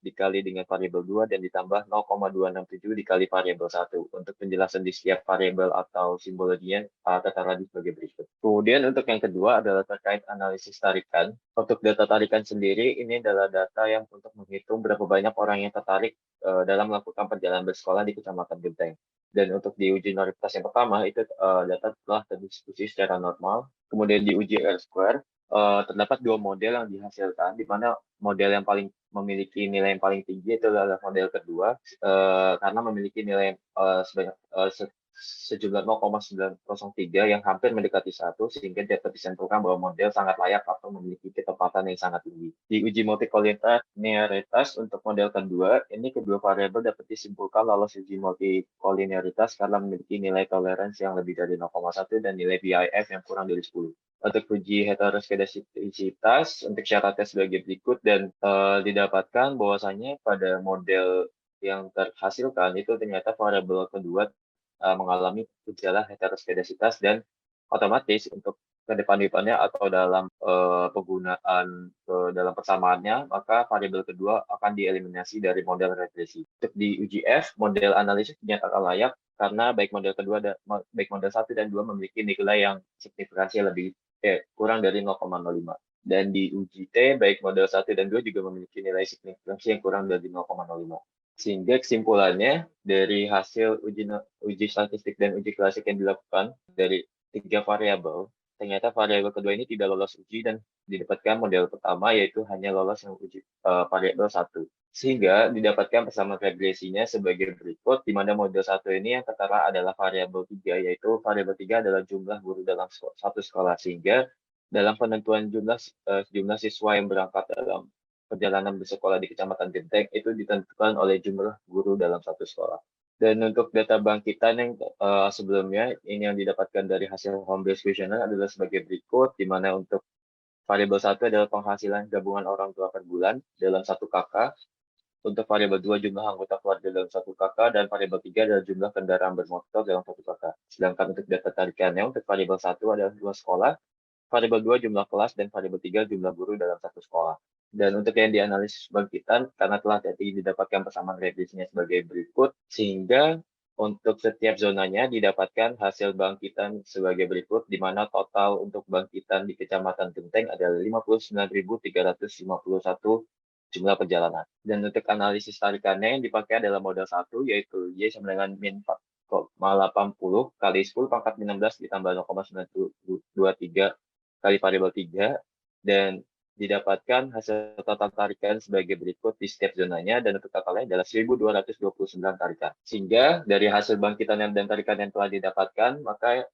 dikali dengan variabel 2 dan ditambah 0,267 dikali variabel 1. Untuk penjelasan di setiap variabel atau simbologinya tertera di sebagai berikut. Kemudian untuk yang kedua adalah terkait analisis tarikan. Untuk data tarikan sendiri, ini adalah data yang untuk menghitung berapa banyak orang yang tertarik dalam melakukan perjalanan bersekolah di Kecamatan Genteng. Dan untuk di uji normalitas yang pertama, itu data telah terdiskusi secara normal. Kemudian di uji R-square, terdapat 2 model yang dihasilkan, di mana model yang paling memiliki nilai yang paling tinggi itu adalah model kedua, karena memiliki nilai sejumlah 0,903 yang hampir mendekati 1, sehingga dapat disimpulkan bahwa model sangat layak atau memiliki ketepatan yang sangat tinggi. Di uji multikolinearitas untuk model kedua, ini kedua variabel dapat disimpulkan lolos uji multikolinearitas karena memiliki nilai toleransi yang lebih dari 0,1 dan nilai BIF yang kurang dari 10. Untuk uji heteroskedastisitas, untuk syaratnya sebagai berikut dan didapatkan bahwasanya pada model yang terhasilkan itu ternyata variabel kedua mengalami gejala heteroskedasitas dan otomatis untuk kedepannya atau dalam penggunaan dalam persamaannya, maka variabel kedua akan dieliminasi dari model regresi. Untuk di uji F, model analisis dinyatakan layak karena baik model 1 dan 2 memiliki nilai yang signifikansi lebih kurang dari 0,05. Dan di uji T, baik model 1 dan 2 juga memiliki nilai signifikansi yang kurang dari 0,05. Sehingga kesimpulannya dari hasil uji statistik dan uji klasik yang dilakukan dari 3 variabel, ternyata variabel kedua ini tidak lolos uji dan didapatkan model pertama yaitu hanya lolos yang uji variabel 1. Sehingga didapatkan persamaan regresinya sebagai berikut, di mana model 1 ini yang tertera adalah variabel 3, yaitu variabel 3 adalah jumlah guru dalam satu sekolah, sehingga dalam penentuan jumlah siswa yang berangkat dalam perjalanan bersekolah di Kecamatan Genteng itu ditentukan oleh jumlah guru dalam satu sekolah. Dan untuk data bangkitan yang sebelumnya, ini yang didapatkan dari hasil home based questionnaire adalah sebagai berikut, di mana untuk variabel 1 adalah penghasilan gabungan orang tua per bulan dalam 1 KK, untuk variabel 2 jumlah anggota keluarga dalam 1 KK, dan variabel 3 adalah jumlah kendaraan bermotor dalam 1 KK. Sedangkan untuk data tarikannya, untuk variabel 1 adalah 2 sekolah, variabel 2 jumlah kelas, dan variabel 3 jumlah guru dalam 1 sekolah. Dan untuk yang dianalisis bangkitan, karena telah tadi didapatkan persamaan regresinya sebagai berikut, sehingga untuk setiap zonanya didapatkan hasil bangkitan sebagai berikut, di mana total untuk bangkitan di Kecamatan Genteng adalah 59.351 jumlah perjalanan. Dan untuk analisis tarikannya yang dipakai adalah model 1, yaitu Y sama dengan min 4,80 kali 10 pangkat min 16 ditambah 0,923 kali variabel 3, dan didapatkan hasil total tarikan sebagai berikut di setiap zonanya, dan untuk totalnya adalah 1.229 tarikan. Sehingga dari hasil bangkitan dan tarikan yang telah didapatkan, maka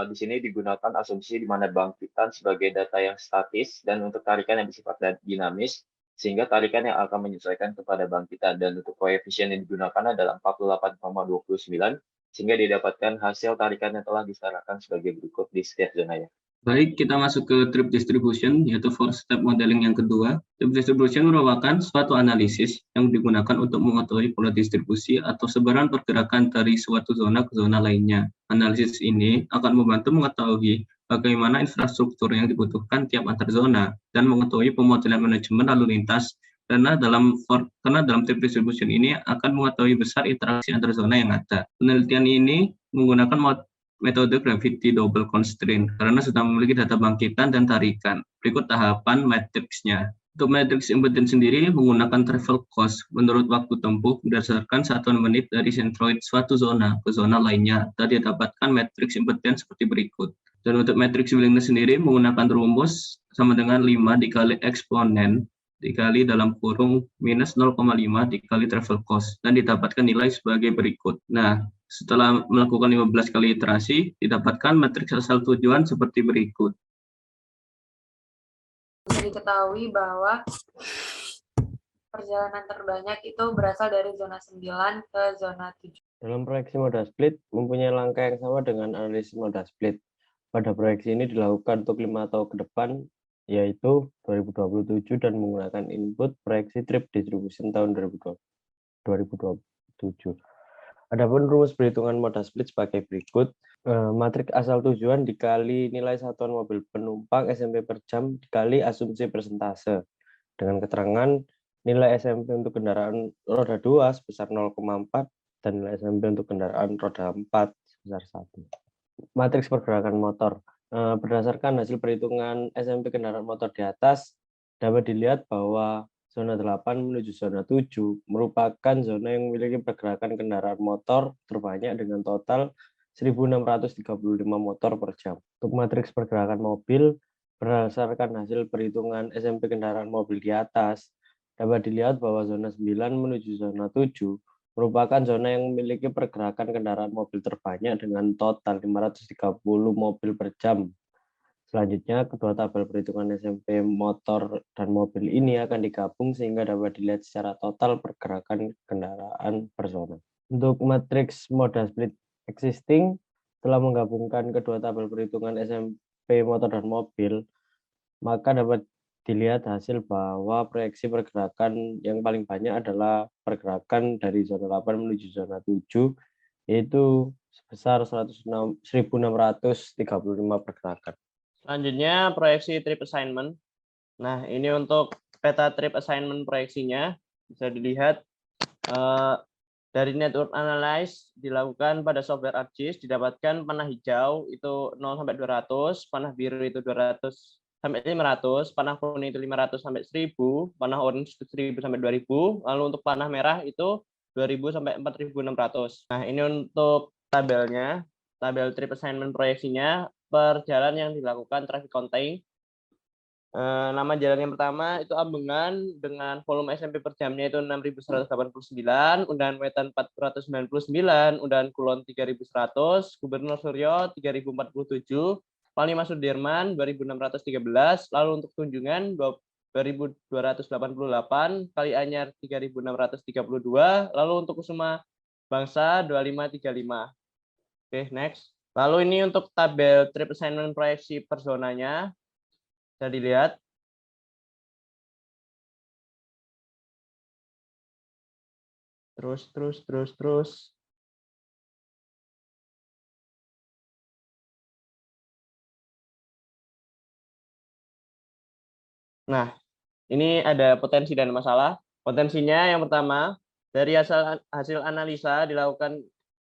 di sini digunakan asumsi di mana bangkitan sebagai data yang statis dan untuk tarikan yang bersifat dinamis, sehingga tarikan yang akan menyesuaikan kepada bangkitan. Dan untuk koefisien yang digunakan adalah 48,29, sehingga didapatkan hasil tarikan yang telah disetarakan sebagai berikut di setiap zonanya. Baik, kita masuk ke trip distribution, yaitu four-step modeling yang kedua. Trip distribution merupakan suatu analisis yang digunakan untuk mengetahui pola distribusi atau sebaran pergerakan dari suatu zona ke zona lainnya. Analisis ini akan membantu mengetahui bagaimana infrastruktur yang dibutuhkan tiap antar zona, dan mengetahui pemodelan manajemen lalu lintas, karena dalam trip distribution ini akan mengetahui besar interaksi antar zona yang ada. Penelitian ini menggunakan metode gravity double constraint karena sudah memiliki data bangkitan dan tarikan. Berikut tahapan matriksnya. Untuk matriks impedance sendiri menggunakan travel cost menurut waktu tempuh berdasarkan satuan menit dari sentroid suatu zona ke zona lainnya. Tadi dapatkan matriks impedance seperti berikut. Dan untuk matriks willingness sendiri menggunakan rumus sama dengan 5 dikali eksponen dikali dalam kurung minus 0,5 dikali travel cost dan didapatkan nilai sebagai berikut. Nah, setelah melakukan 15 kali iterasi, didapatkan matriks asal tujuan seperti berikut. Bisa diketahui bahwa perjalanan terbanyak itu berasal dari zona 9 ke zona 7. Dalam proyeksi moda split mempunyai langkah yang sama dengan analisis moda split. Pada proyeksi ini dilakukan untuk 5 tahun ke depan, yaitu 2027 dan menggunakan input proyeksi trip distribution tahun 2027. Adapun rumus perhitungan moda split sebagai berikut. Matriks asal tujuan dikali nilai satuan mobil penumpang SMP per jam dikali asumsi persentase. Dengan keterangan nilai SMP untuk kendaraan roda 2 sebesar 0,4 dan nilai SMP untuk kendaraan roda 4 sebesar 1. Matriks pergerakan motor. Berdasarkan hasil perhitungan SMP kendaraan motor di atas, dapat dilihat bahwa zona 8 menuju zona 7 merupakan zona yang memiliki pergerakan kendaraan motor terbanyak dengan total 1.635 motor per jam. Untuk matriks pergerakan mobil, berdasarkan hasil perhitungan SMP kendaraan mobil di atas, dapat dilihat bahwa zona 9 menuju zona 7 merupakan zona yang memiliki pergerakan kendaraan mobil terbanyak dengan total 530 mobil per jam. Selanjutnya, kedua tabel perhitungan SMP motor dan mobil ini akan digabung sehingga dapat dilihat secara total pergerakan kendaraan per zona. Untuk matriks moda split existing, setelah menggabungkan kedua tabel perhitungan SMP motor dan mobil, maka dapat dilihat hasil bahwa proyeksi pergerakan yang paling banyak adalah pergerakan dari zona 8 menuju zona 7, yaitu sebesar 1.635 pergerakan. Selanjutnya, proyeksi trip assignment. Nah, ini untuk peta trip assignment proyeksinya. Bisa dilihat dari network analyze dilakukan pada software ArcGIS, didapatkan panah hijau itu 0 sampai 200, panah biru itu 200 sampai 500, panah kuning itu 500 sampai 1000, panah orange itu 1000 sampai 2000, lalu untuk panah merah itu 2000 sampai 4600. Nah, ini untuk tabelnya, tabel trip assignment proyeksinya per jalan yang dilakukan traffic counting. Nama jalan yang pertama itu Ambengan dengan volume SMP per jamnya itu 6.189, undahan Wetan 499, undahan Kulon 3.100, Gubernur Suryo 3.047, Panglima Sudirman 2.613, lalu untuk Tunjungan 2.288, Kalianyar 3.632, lalu untuk Kusuma Bangsa 2535. Oke, next. Lalu ini untuk tabel trip assignment proyeksi per zonanya. Bisa dilihat. Terus. Nah, ini ada potensi dan masalah. Potensinya yang pertama, dari hasil analisa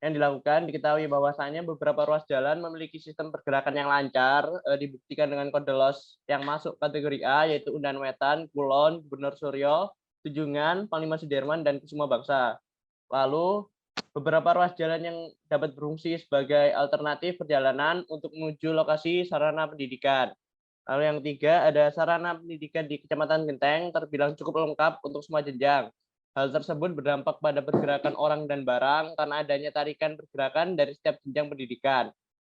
yang dilakukan diketahui bahwasannya beberapa ruas jalan memiliki sistem pergerakan yang lancar, dibuktikan dengan kode loss yang masuk kategori A, yaitu Undan Wetan, Kulon, Gubernur Suryo, Tunjungan, Panglima Sudirman, dan Kusuma Bangsa. Lalu, beberapa ruas jalan yang dapat berfungsi sebagai alternatif perjalanan untuk menuju lokasi sarana pendidikan. Lalu yang ketiga, ada sarana pendidikan di Kecamatan Genteng terbilang cukup lengkap untuk semua jenjang. Hal tersebut berdampak pada pergerakan orang dan barang karena adanya tarikan pergerakan dari setiap jenjang pendidikan.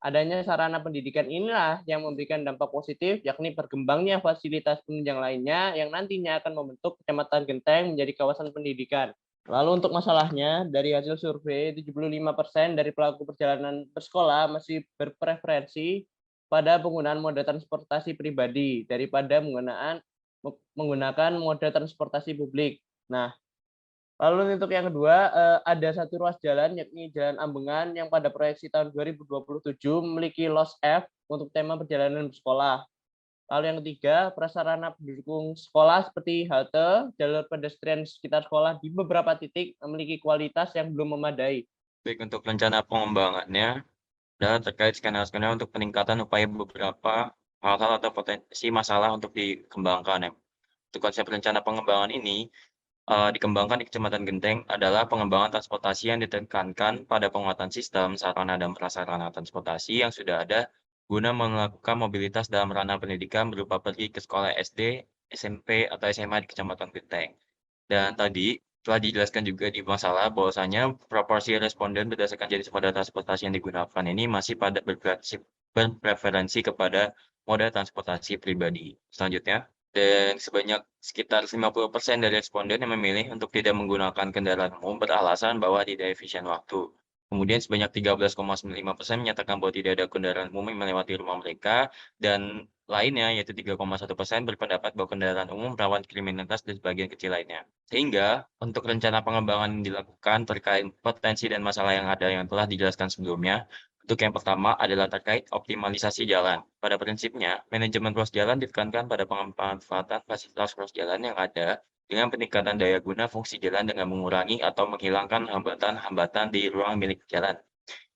Adanya sarana pendidikan inilah yang memberikan dampak positif, yakni berkembangnya fasilitas penunjang lainnya yang nantinya akan membentuk Kecamatan Genteng menjadi kawasan pendidikan. Lalu untuk masalahnya, dari hasil survei, 75% dari pelaku perjalanan bersekolah masih berpreferensi pada penggunaan moda transportasi pribadi daripada menggunakan moda transportasi publik. Nah, Lalu untuk yang kedua, ada satu ruas jalan, yakni Jalan Ambengan, yang pada proyeksi tahun 2027 memiliki LOS F untuk tema perjalanan bersekolah. Lalu yang ketiga, prasarana pendukung sekolah seperti halte, jalur pedestrian di sekitar sekolah di beberapa titik memiliki kualitas yang belum memadai. Baik, untuk rencana pengembangannya adalah terkait skenario-skenario untuk peningkatan upaya beberapa hal-hal atau potensi masalah untuk dikembangkan. Ya. Untuk konsep rencana pengembangan ini dikembangkan di Kecamatan Genteng adalah pengembangan transportasi yang ditekankan pada penguatan sistem, sarana, dan prasarana transportasi yang sudah ada guna melakukan mobilitas dalam ranah pendidikan berupa pergi ke sekolah SD, SMP, atau SMA di Kecamatan Genteng. Dan tadi telah dijelaskan juga di masalah bahwasanya proporsi responden berdasarkan jenis moda transportasi yang digunakan ini masih pada berpreferensi kepada moda transportasi pribadi. Selanjutnya, dan sebanyak sekitar 50% dari responden yang memilih untuk tidak menggunakan kendaraan umum beralasan bahwa tidak efisien waktu. Kemudian sebanyak 13,95% menyatakan bahwa tidak ada kendaraan umum yang melewati rumah mereka, dan lainnya yaitu 3,1% berpendapat bahwa kendaraan umum rawan kriminalitas dan sebagian kecil lainnya. Sehingga untuk rencana pengembangan yang dilakukan terkait potensi dan masalah yang ada yang telah dijelaskan sebelumnya, untuk yang pertama adalah terkait optimalisasi jalan. Pada prinsipnya, manajemen ruas jalan ditekankan pada pemanfaatan fasilitas ruas jalan yang ada dengan peningkatan daya guna fungsi jalan dengan mengurangi atau menghilangkan hambatan-hambatan di ruang milik jalan.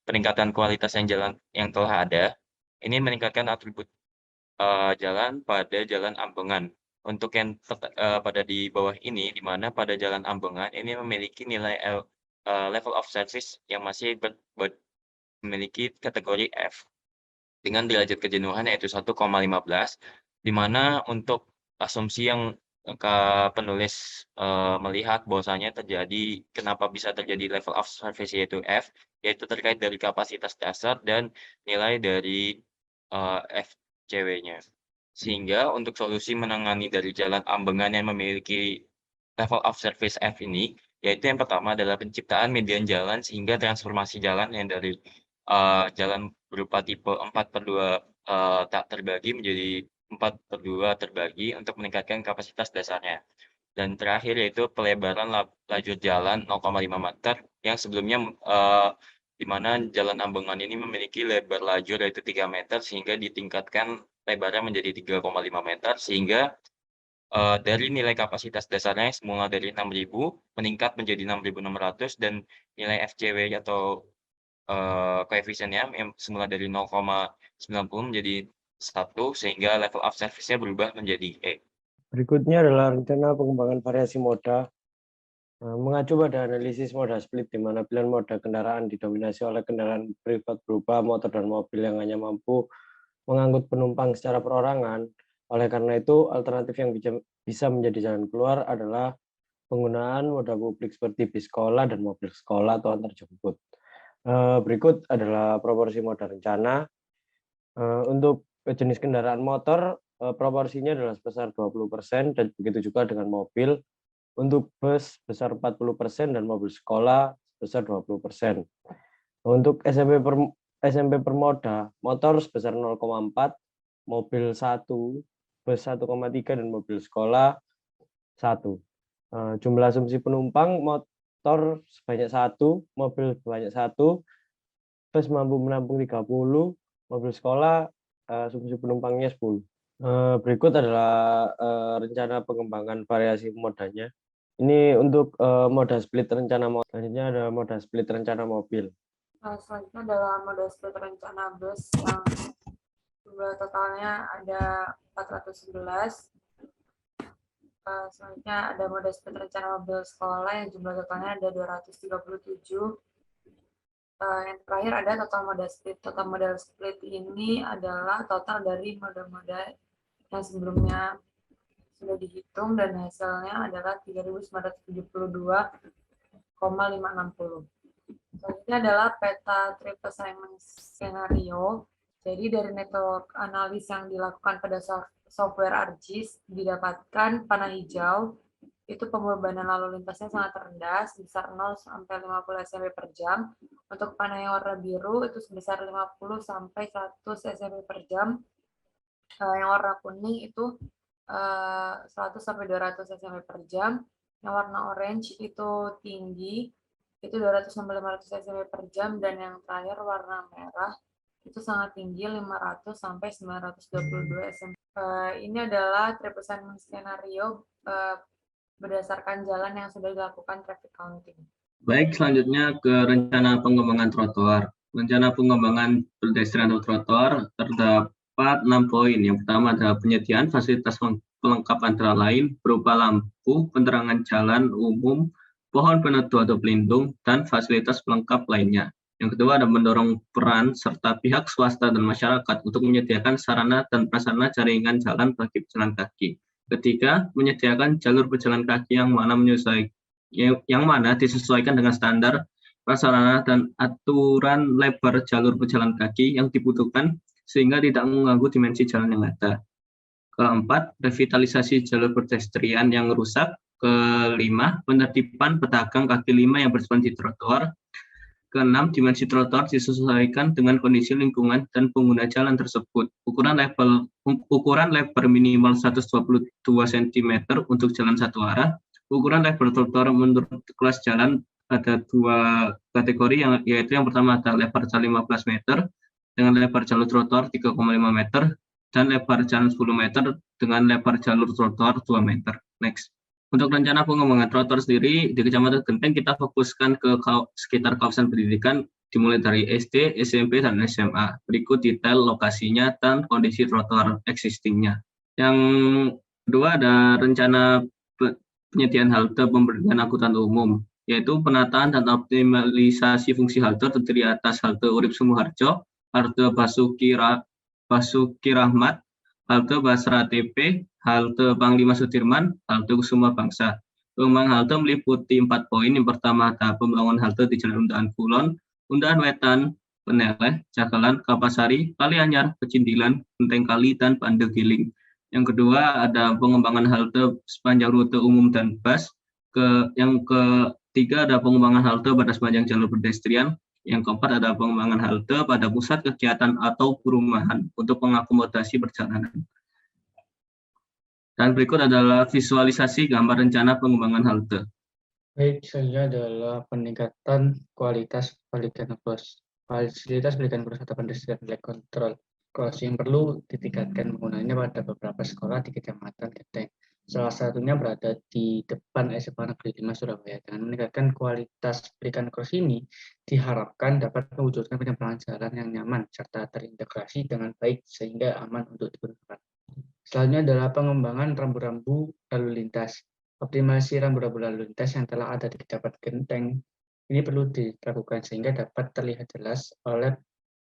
Peningkatan kualitas jalan yang telah ada, ini meningkatkan atribut jalan pada Jalan Ambengan. Untuk yang pada di bawah ini, di mana pada Jalan Ambengan ini memiliki nilai level of service yang masih memiliki kategori F dengan derajat kejenuhan yaitu 1,15, di mana untuk asumsi yang penulis melihat bahwasanya terjadi kenapa bisa terjadi level of service yaitu F, yaitu terkait dari kapasitas dasar dan nilai dari FCW-nya. Sehingga untuk solusi menangani dari Jalan Ambengan yang memiliki level of service F ini, yaitu yang pertama adalah penciptaan median jalan sehingga transformasi jalan yang dari jalan berupa tipe 4/2 tak terbagi menjadi 4/2 terbagi untuk meningkatkan kapasitas dasarnya. Dan terakhir yaitu pelebaran lajur jalan 0,5 meter yang sebelumnya di mana Jalan Ambengan ini memiliki lebar lajur yaitu 3 meter sehingga ditingkatkan lebarnya menjadi 3,5 meter sehingga dari nilai kapasitas dasarnya semula dari 6.000 meningkat menjadi 6.600 dan nilai FCW atau koefisiennya yang semula dari 0,90 menjadi 1 sehingga level of service-nya berubah menjadi E. Berikutnya adalah rencana pengembangan variasi moda. Mengacu pada analisis moda split di mana pilihan moda kendaraan didominasi oleh kendaraan privat berupa motor dan mobil yang hanya mampu mengangkut penumpang secara perorangan. Oleh karena itu, alternatif yang bisa menjadi jalan keluar adalah penggunaan moda publik seperti bis sekolah dan mobil sekolah atau antar jemput. Berikut adalah proporsi moda rencana. Untuk jenis kendaraan motor, proporsinya adalah sebesar 20% dan begitu juga dengan mobil. Untuk bus sebesar 40% dan mobil sekolah sebesar 20%. Untuk SMP per moda, motor sebesar 0,4, mobil 1, bus 1,3 dan mobil sekolah 1. Jumlah asumsi penumpang motor sebanyak 1, mobil sebanyak 1, bus mampu menampung 30, mobil sekolah asumsi penumpangnya 10. Berikut adalah rencana pengembangan variasi modanya. Ini untuk moda split rencana mobil. Selanjutnya ada moda split rencana mobil. Selanjutnya adalah moda split rencana bus yang jumlah totalnya ada 411. Selanjutnya ada moda split rencana mobil sekolah yang jumlah totalnya ada 237. Yang terakhir ada total moda split. Total moda split ini adalah total dari moda-moda yang sebelumnya sudah dihitung dan hasilnya adalah 3.972,560. Selanjutnya adalah peta trip assignment skenario. Jadi dari network analis yang dilakukan pada software ArcGIS didapatkan panah hijau itu pembebanan lalu lintasnya sangat rendah sebesar 0 sampai 50 SMP per jam. Untuk panah yang warna biru itu sebesar 50 sampai 100 SMP per jam. Yang warna kuning itu 100 sampai 200 SMP per jam. Yang warna orange itu tinggi, itu 200 sampai 500 cm per jam, dan yang terakhir warna merah itu sangat tinggi, 500 sampai 922 cm. Ini adalah 3% skenario berdasarkan jalan yang sudah dilakukan traffic counting. Baik, selanjutnya ke rencana pengembangan trotoar. Rencana pengembangan pedestrian atau trotoar terdapat 6 poin. Yang pertama adalah penyediaan fasilitas pelengkap antara lain berupa lampu, penerangan jalan umum, pohon peneduh atau pelindung, dan fasilitas pelengkap lainnya. Yang kedua ada mendorong peran serta pihak swasta dan masyarakat untuk menyediakan sarana dan prasarana jaringan jalan bagi pejalan kaki. Ketiga, menyediakan jalur pejalan kaki yang mana disesuaikan dengan standar prasarana dan aturan lebar jalur pejalan kaki yang dibutuhkan sehingga tidak mengganggu dimensi jalan yang ada. Keempat, revitalisasi jalur pedestrian yang rusak. Kelima, penertiban pedagang kaki lima yang berjalan di trotoar. Keenam, dimensi trotoar disesuaikan dengan kondisi lingkungan dan pengguna jalan tersebut. Ukuran lebar minimal 122 cm untuk jalan satu arah. Ukuran lebar trotoar menurut kelas jalan ada 2 kategori, yaitu yang pertama ada lebar jalan 15 meter dengan lebar jalur trotoar 3,5 meter dan lebar jalan 10 meter dengan lebar jalur trotoar 2 meter. Next. Untuk rencana pengembangan trotoar sendiri di Kecamatan Genteng kita fokuskan ke sekitar kawasan pendidikan dimulai dari SD, SMP, dan SMA. Berikut detail lokasinya dan kondisi trotoar existingnya. Yang kedua ada rencana penyediaan halte pemberdayaan angkutan umum, yaitu penataan dan optimalisasi fungsi halte terdiri atas halte Urip Sumoharjo, halte Basuki Rahmat, halte Basra TP, halte Panglima Sudirman, halte Kusuma Bangsa. Pengembangan halte meliputi 4 poin. Yang pertama ada pembangunan halte di Jalan Undaan Kulon, Undaan Wetan, Peneleh, Jagalan, Kapasari, Kalianyar, Pecindilan, Genteng Kali, dan Pandegiling. Yang kedua ada pengembangan halte sepanjang rute umum dan bus. Yang ketiga ada pengembangan halte pada sepanjang jalur pedestrian. Yang keempat ada pengembangan halte pada pusat kegiatan atau perumahan untuk mengakomodasi perjalanan. Dan berikut adalah visualisasi gambar rencana pengembangan halte. Baik, selanjutnya adalah peningkatan kualitas fasilitas pendidikan kursus atau pendidikan kontrol. Kursus yang perlu ditingkatkan penggunaannya pada beberapa sekolah di Kecamatan Genteng. Salah satunya berada di depan SMA Negeri 5 Surabaya. Dengan meningkatkan kualitas pendidikan kursus ini, diharapkan dapat mewujudkan penyembangan jalan yang nyaman serta terintegrasi dengan baik sehingga aman untuk digunakan. Selanjutnya adalah pengembangan rambu-rambu lalu lintas. Optimalisasi rambu-rambu lalu lintas yang telah ada di Kecamatan Genteng ini perlu dilakukan sehingga dapat terlihat jelas oleh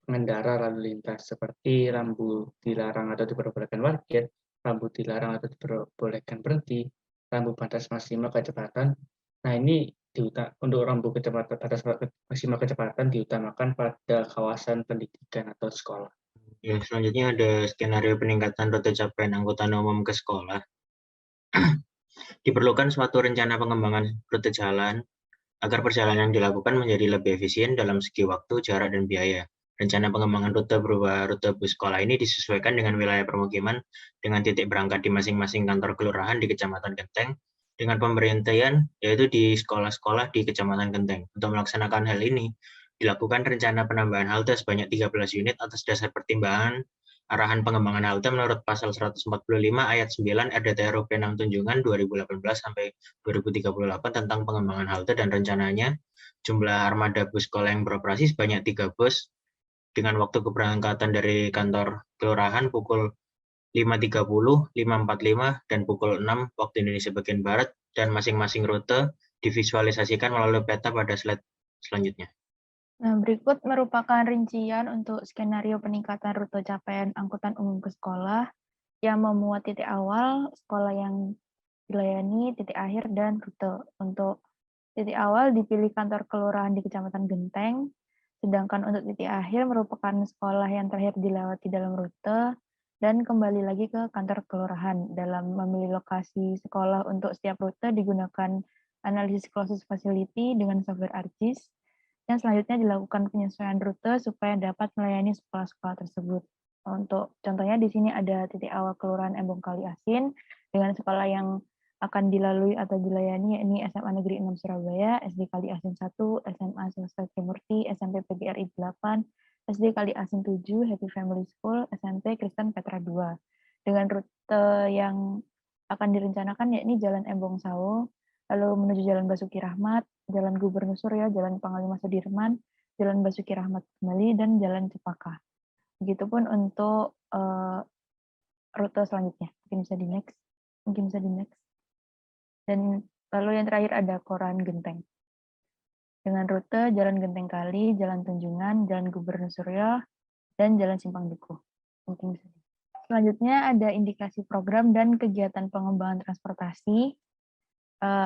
pengendara lalu lintas seperti rambu dilarang atau diperbolehkan parkir, rambu dilarang atau diperbolehkan berhenti, rambu batas maksimal kecepatan. Nah, ini untuk rambu batas maksimal kecepatan diutamakan pada kawasan pendidikan atau sekolah. Ya, selanjutnya ada skenario peningkatan rute capaian angkutan umum ke sekolah. Diperlukan suatu rencana pengembangan rute jalan agar perjalanan yang dilakukan menjadi lebih efisien dalam segi waktu, jarak, dan biaya. Rencana pengembangan rute berupa rute bus sekolah ini disesuaikan dengan wilayah permukiman dengan titik berangkat di masing-masing kantor kelurahan di Kecamatan Genteng dengan pemberhentian yaitu di sekolah-sekolah di Kecamatan Genteng. Untuk melaksanakan hal ini, dilakukan rencana penambahan halte sebanyak 13 unit atas dasar pertimbangan arahan pengembangan halte menurut pasal 145 ayat 9 RDTRU P6 Tunjungan 2018 sampai 2038 tentang pengembangan halte, dan rencananya jumlah armada bus sekolah yang beroperasi sebanyak 3 bus dengan waktu keberangkatan dari kantor kelurahan pukul 5.30, 5.45, dan pukul 6 waktu Indonesia bagian Barat, dan masing-masing rute divisualisasikan melalui peta pada slide selanjutnya. Nah, berikut merupakan rincian untuk skenario peningkatan rute capaian angkutan umum ke sekolah yang memuat titik awal, sekolah yang dilayani, titik akhir, dan rute. Untuk titik awal dipilih kantor kelurahan di Kecamatan Genteng, sedangkan untuk titik akhir merupakan sekolah yang terakhir dilewati dalam rute, dan kembali lagi ke kantor kelurahan. Dalam memilih lokasi sekolah untuk setiap rute digunakan analisis closest facility dengan software ArcGIS. Yang selanjutnya dilakukan penyesuaian rute supaya dapat melayani sekolah-sekolah tersebut. Untuk contohnya di sini ada titik awal Kelurahan Embong Kali Asin dengan sekolah yang akan dilalui atau dilayani, yakni SMA Negeri 6 Surabaya, SD Kali Asin 1, SMA Swasta Trimurti, SMP PGRI 8, SD Kali Asin 7, Happy Family School, SMP Kristen Petra 2. Dengan rute yang akan direncanakan yakni Jalan Embong Sawo, lalu menuju Jalan Basuki Rahmat, Jalan Gubernur Suryo, Jalan Panglima Sudirman, Jalan Basuki Rahmat kembali, dan Jalan Cepaka. Begitupun untuk rute selanjutnya. Mungkin bisa di next. Dan lalu yang terakhir ada Koran Genteng. Dengan rute Jalan Genteng Kali, Jalan Tunjungan, Jalan Gubernur Suryo, dan Jalan Simpang Dukuh. Mungkin bisa. Selanjutnya ada indikasi program dan kegiatan pengembangan transportasi.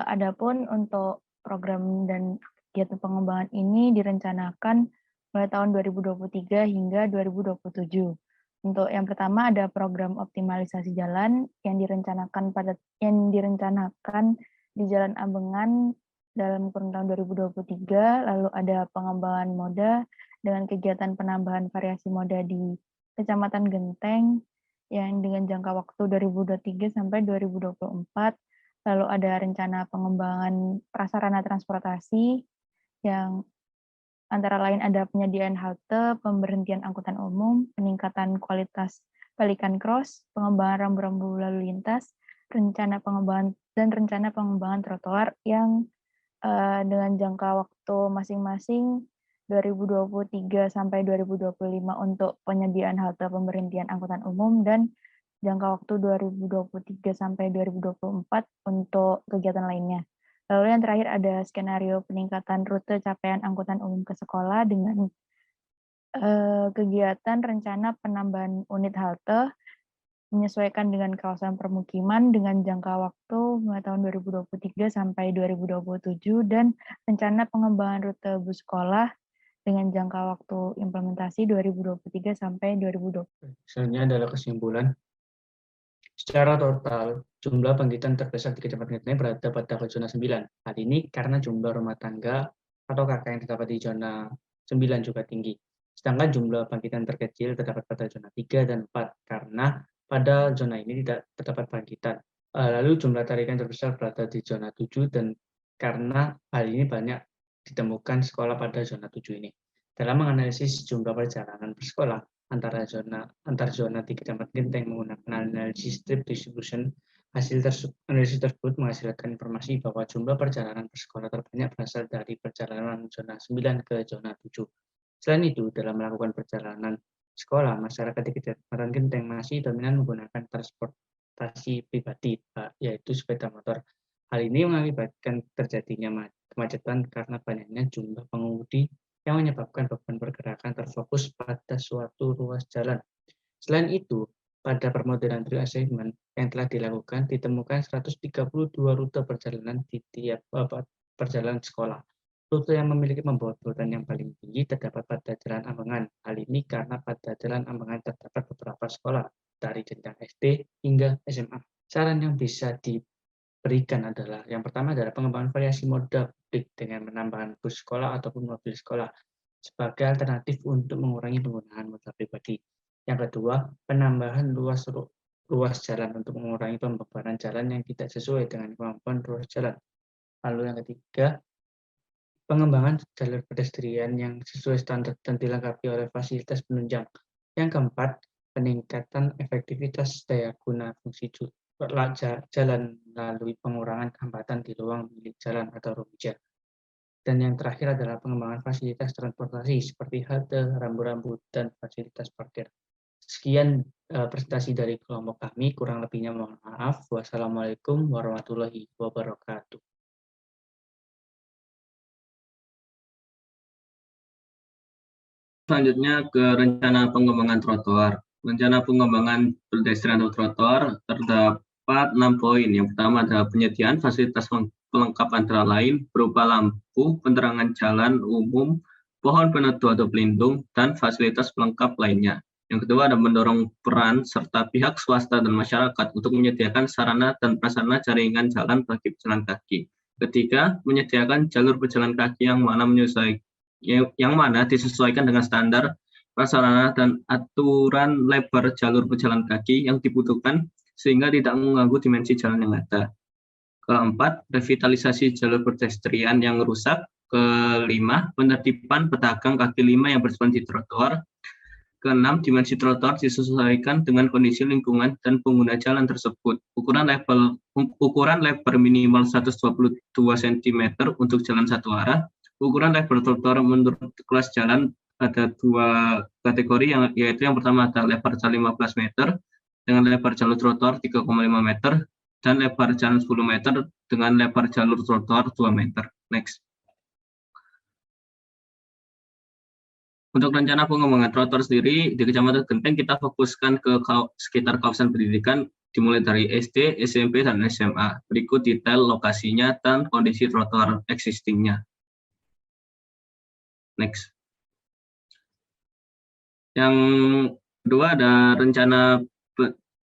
Adapun untuk program dan kegiatan pengembangan ini direncanakan mulai tahun 2023 hingga 2027. Untuk yang pertama ada program optimalisasi jalan yang direncanakan di Jalan Ambengan dalam kurun tahun 2023, lalu ada pengembangan moda dengan kegiatan penambahan variasi moda di Kecamatan Genteng yang dengan jangka waktu 2023 sampai 2024, lalu ada rencana pengembangan prasarana transportasi yang antara lain ada penyediaan halte, pemberhentian angkutan umum, peningkatan kualitas balikan cross, pengembangan rambu-rambu lalu lintas, rencana pengembangan trotoar yang dengan jangka waktu masing-masing 2023 sampai 2025 untuk penyediaan halte pemberhentian angkutan umum dan jangka waktu 2023 sampai 2024 untuk kegiatan lainnya. Lalu yang terakhir ada skenario peningkatan rute capaian angkutan umum ke sekolah dengan kegiatan rencana penambahan unit halte menyesuaikan dengan kawasan permukiman dengan jangka waktu mulai tahun 2023 sampai 2027 dan rencana pengembangan rute bus sekolah dengan jangka waktu implementasi 2023 sampai 2020. Selanjutnya adalah kesimpulan. Secara total, jumlah penggiatan terbesar di Kecamatan Genteng berada pada zona 9. Hal ini karena jumlah rumah tangga atau KK yang terdapat di zona 9 juga tinggi. Sedangkan jumlah penggiatan terkecil terdapat pada zona 3 dan 4 karena pada zona ini tidak terdapat penggiatan. Lalu jumlah tarikan terbesar berada di zona 7 dan karena hal ini banyak ditemukan sekolah pada zona 7 ini. Dalam menganalisis jumlah perjalanan bersekolah antar zona di Kecamatan Genteng menggunakan analisis trip distribution, hasil analisis tersebut menghasilkan informasi bahwa jumlah perjalanan bersekolah terbanyak berasal dari perjalanan zona 9 ke zona 7. Selain itu, dalam melakukan perjalanan sekolah, masyarakat di Kecamatan Genteng masih dominan menggunakan transportasi pribadi, yaitu sepeda motor. Hal ini mengakibatkan terjadinya kemacetan karena banyaknya jumlah pengemudi yang menyebabkan beban pergerakan terfokus pada suatu ruas jalan. Selain itu, pada permodelan trip assessment yang telah dilakukan, ditemukan 132 rute perjalanan di tiap perjalanan sekolah. Rute yang memiliki pembobotan yang paling tinggi terdapat pada Jalan Ambengan. Hal ini karena pada Jalan Ambengan terdapat beberapa sekolah, dari jenjang SD hingga SMA. Saran yang bisa diberikan adalah, yang pertama adalah pengembangan variasi moda publik dengan menambahkan bus sekolah ataupun mobil sekolah sebagai alternatif untuk mengurangi penggunaan motor pribadi. Yang kedua, penambahan ruas jalan untuk mengurangi pembebanan jalan yang tidak sesuai dengan kemampuan ruas jalan. Lalu yang ketiga, pengembangan jalur pedestrian yang sesuai standar dan dilengkapi oleh fasilitas penunjang. Yang keempat, peningkatan efektivitas daya guna fungsi jalan melalui pengurangan hambatan di ruang milik jalan atau ruja. Dan yang terakhir adalah pengembangan fasilitas transportasi seperti halte, rambu-rambu, dan fasilitas parkir. Sekian presentasi dari kelompok kami, kurang lebihnya mohon maaf. Wassalamualaikum warahmatullahi wabarakatuh. Selanjutnya ke rencana pengembangan trotoar. Rencana pengembangan pedestrian atau trotoar terdapat 6 poin. Yang pertama adalah penyediaan fasilitas pelengkap antara lain berupa lampu, penerangan jalan umum, pohon peneduh atau pelindung, dan fasilitas pelengkap lainnya. Yang kedua ada mendorong peran serta pihak swasta dan masyarakat untuk menyediakan sarana dan prasarana jaringan jalan bagi pejalan kaki. Ketiga, menyediakan jalur pejalan kaki yang mana disesuaikan dengan standar prasarana dan aturan lebar jalur pejalan kaki yang dibutuhkan sehingga tidak mengganggu dimensi jalan yang ada. Keempat, revitalisasi jalur pedestrian yang rusak. Kelima, penertiban pedagang kaki lima yang berjalan di trotoar. Keenam, dimensi trotoar disesuaikan dengan kondisi lingkungan dan pengguna jalan tersebut. Ukuran lebar minimal 122 cm untuk jalan satu arah. Ukuran lebar trotoar menurut kelas jalan ada dua kategori, yaitu yang pertama ada lebar jalan 15 meter dengan lebar jalur trotoar 3,5 meter dan lebar jalan 10 meter dengan lebar jalur trotoar 2 meter. Next. Untuk rencana pengembangan trotoar sendiri di Kecamatan Genteng kita fokuskan ke sekitar kawasan pendidikan dimulai dari SD, SMP, dan SMA. Berikut detail lokasinya dan kondisi trotoar existingnya. Next. Yang kedua ada rencana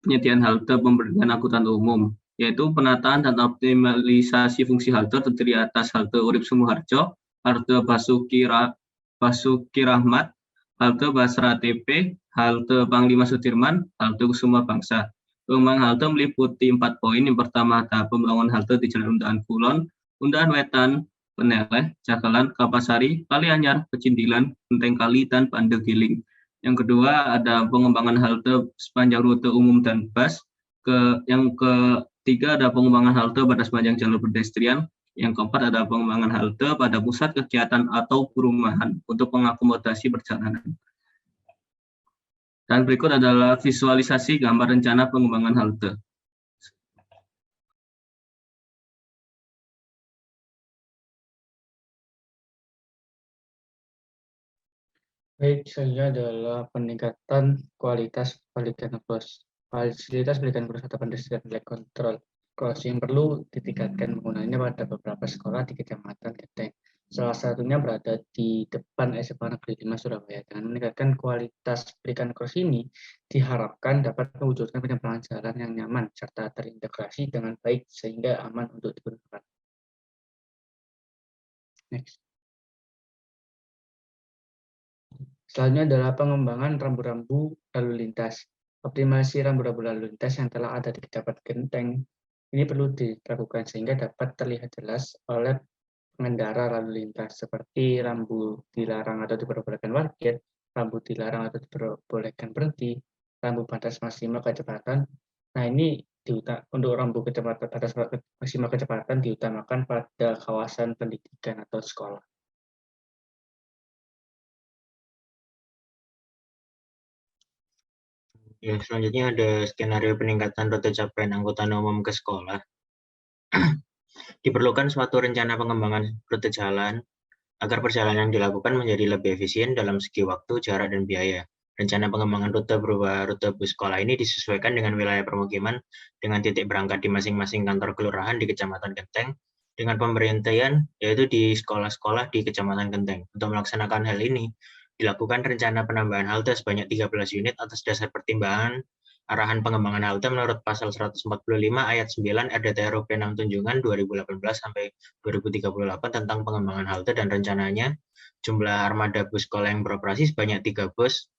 penyediaan halte pemberdayaan angkutan umum, yaitu penataan dan optimalisasi fungsi halte terdiri atas halte Urip Sumoharjo, halte Basuki Rahmat, halte Basra TP, halte Panglima Sudirman, halte Kusuma Bangsa. Pengembangan halte meliputi 4 poin. Yang pertama ada pembangunan halte di Jalan Undahan Kulon, Undahan Wetan, Peneleh, Jagalan, Kapasari, Kalianyar, Pecindilan, Genteng Kali, dan Pandegiling. Yang kedua ada pengembangan halte sepanjang rute umum dan bus. Yang ketiga ada pengembangan halte pada sepanjang jalur pedestrian. Yang keempat ada pengembangan halte pada pusat kegiatan atau perumahan untuk mengakomodasi perjalanan. Dan berikut adalah visualisasi gambar rencana pengembangan halte. Baik, selanjutnya adalah peningkatan kualitas fasilitas berikan kursus atau pendidikan nilai kontrol. Kursus yang perlu ditingkatkan penggunaannya pada beberapa sekolah di Kecamatan Genteng. Salah satunya berada di depan SMA Negeri 5 Surabaya. Dengan meningkatkan kualitas berikan kursus ini, diharapkan dapat mewujudkan penyembangan jalan yang nyaman serta terintegrasi dengan baik sehingga aman untuk digunakan. Next. Selanjutnya adalah pengembangan rambu-rambu lalu lintas. Optimasi rambu-rambu lalu lintas yang telah ada di Kecamatan Genteng ini perlu dilakukan sehingga dapat terlihat jelas oleh pengendara lalu lintas, seperti rambu dilarang atau diperbolehkan parkir, rambu dilarang atau diperbolehkan berhenti, rambu batas maksimal kecepatan. Nah, ini untuk rambu batas maksimal kecepatan diutamakan pada kawasan pendidikan atau sekolah. Ya, selanjutnya ada skenario peningkatan rute capaian angkutan umum ke sekolah. Diperlukan suatu rencana pengembangan rute jalan agar perjalanan yang dilakukan menjadi lebih efisien dalam segi waktu, jarak, dan biaya. Rencana pengembangan rute berupa rute bus sekolah ini disesuaikan dengan wilayah permukiman dengan titik berangkat di masing-masing kantor kelurahan di Kecamatan Genteng dengan pemberhentian yaitu di sekolah-sekolah di Kecamatan Genteng. Untuk melaksanakan hal ini, dilakukan rencana penambahan halte sebanyak 13 unit atas dasar pertimbangan arahan pengembangan halte menurut pasal 145 ayat 9 RDT RUP 6 Tunjungan 2018 sampai 2038 tentang pengembangan halte dan rencananya jumlah armada bus sekolah yang beroperasi sebanyak 3 bus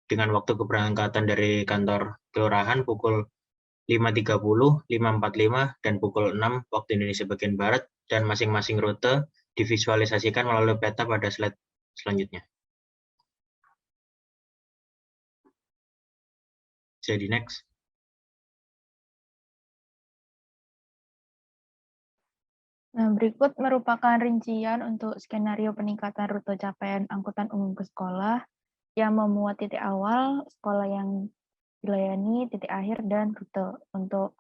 dengan waktu keberangkatan dari kantor kelurahan pukul 5.30, 5.45, dan pukul 6 waktu Indonesia bagian Barat dan masing-masing rute divisualisasikan melalui peta pada slide selanjutnya. Jadi next. Nah, berikut merupakan rincian untuk skenario peningkatan rute capaian angkutan umum ke sekolah yang memuat titik awal, sekolah yang dilayani, titik akhir, dan rute. Untuk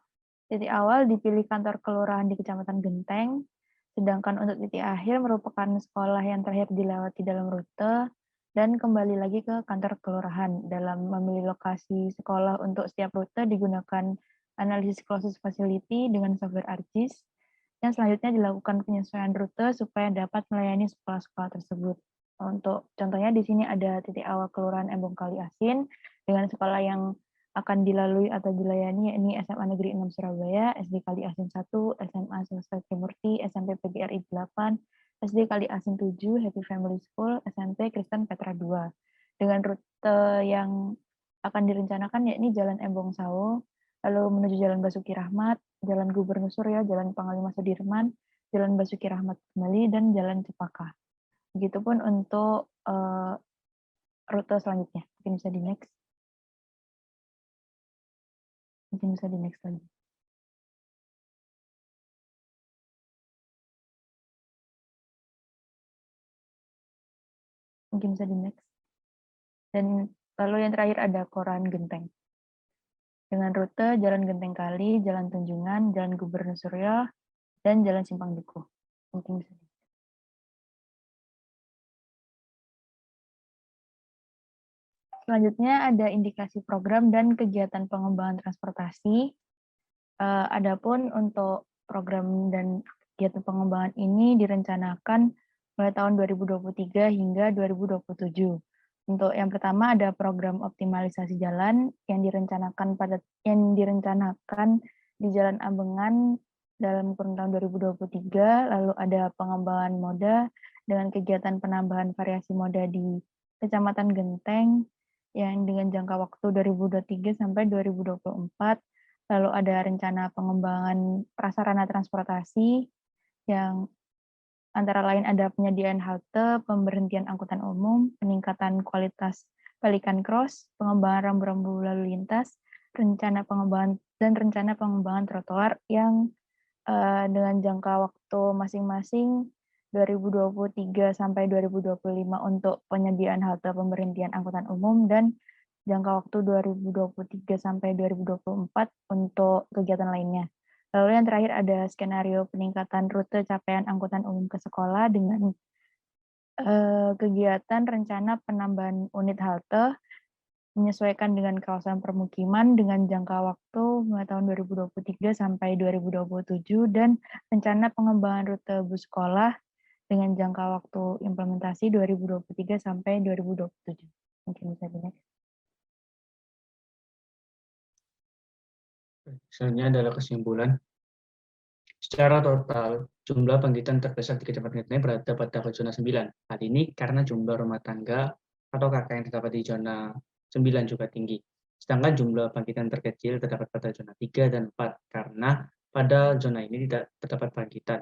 titik awal dipilih kantor kelurahan di Kecamatan Genteng, sedangkan untuk titik akhir merupakan sekolah yang terakhir dilewati dalam rute, dan kembali lagi ke kantor kelurahan. Dalam memilih lokasi sekolah untuk setiap rute digunakan analisis closest facility dengan software ArcGIS, dan selanjutnya dilakukan penyesuaian rute supaya dapat melayani sekolah-sekolah tersebut. Untuk contohnya di sini ada titik awal Kelurahan Embong Kali Asin dengan sekolah yang akan dilalui atau dilayani yakni SMA Negeri 6 Surabaya, SD Kali Asin 1, SMA Swasta Trimurti, SMP PGRI 8, SD Kali Asin 7, Happy Family School, SMP Kristen Petra 2. Dengan rute yang akan direncanakan yakni Jalan Embong Sawo, lalu menuju Jalan Basuki Rahmat, Jalan Gubernur Suryo, Jalan Panglima Sudirman, Jalan Basuki Rahmat kembali, dan Jalan Cepaka. Begitupun untuk rute selanjutnya. Mungkin bisa di next. Mungkin bisa di next lagi. Mungkin bisa di next. Dan lalu yang terakhir ada Koran Genteng. Dengan rute Jalan Genteng Kali, Jalan Tunjungan, Jalan Gubernur Suryo, dan Jalan Simpang Dukuh. Mungkin bisa. Selanjutnya ada indikasi program dan kegiatan pengembangan transportasi. Adapun untuk program dan kegiatan pengembangan ini direncanakan mulai tahun 2023 hingga 2027. Untuk yang pertama ada program optimalisasi jalan yang direncanakan di Jalan Ambengan dalam kurun tahun 2023, lalu ada pengembangan moda dengan kegiatan penambahan variasi moda di Kecamatan Genteng yang dengan jangka waktu 2023 sampai 2024, lalu ada rencana pengembangan prasarana transportasi yang antara lain ada penyediaan halte, pemberhentian angkutan umum, peningkatan kualitas balikan cross, pengembangan rambu-rambu lalu lintas, rencana pengembangan trotoar yang dengan jangka waktu masing-masing 2023 sampai 2025 untuk penyediaan halte pemberhentian angkutan umum dan jangka waktu 2023 sampai 2024 untuk kegiatan lainnya. Lalu yang terakhir ada skenario peningkatan rute capaian angkutan umum ke sekolah dengan kegiatan rencana penambahan unit halte menyesuaikan dengan kawasan permukiman dengan jangka waktu mulai tahun 2023 sampai 2027 dan rencana pengembangan rute bus sekolah dengan jangka waktu implementasi 2023 sampai 2027. Mungkin bisa di next. Selanjutnya adalah kesimpulan. Secara total, jumlah penggiatan terbesar di Kecamatan Genteng berada pada zona 9. Hal ini karena jumlah rumah tangga atau KK yang terdapat di zona 9 juga tinggi. Sedangkan jumlah bangkitan terkecil terdapat pada zona 3 dan 4 karena pada zona ini tidak terdapat bangkitan.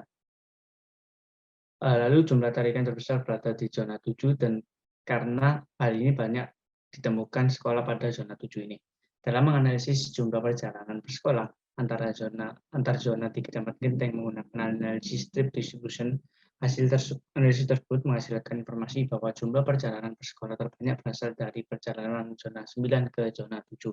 Lalu jumlah tarikan terbesar berada di zona 7 dan karena hal ini banyak ditemukan sekolah pada zona 7 ini. Dalam menganalisis jumlah perjalanan bersekolah antar zona di Kecamatan Genteng menggunakan analisis trip distribution, analisis tersebut menghasilkan informasi bahwa jumlah perjalanan bersekolah terbanyak berasal dari perjalanan zona 9 ke zona 7.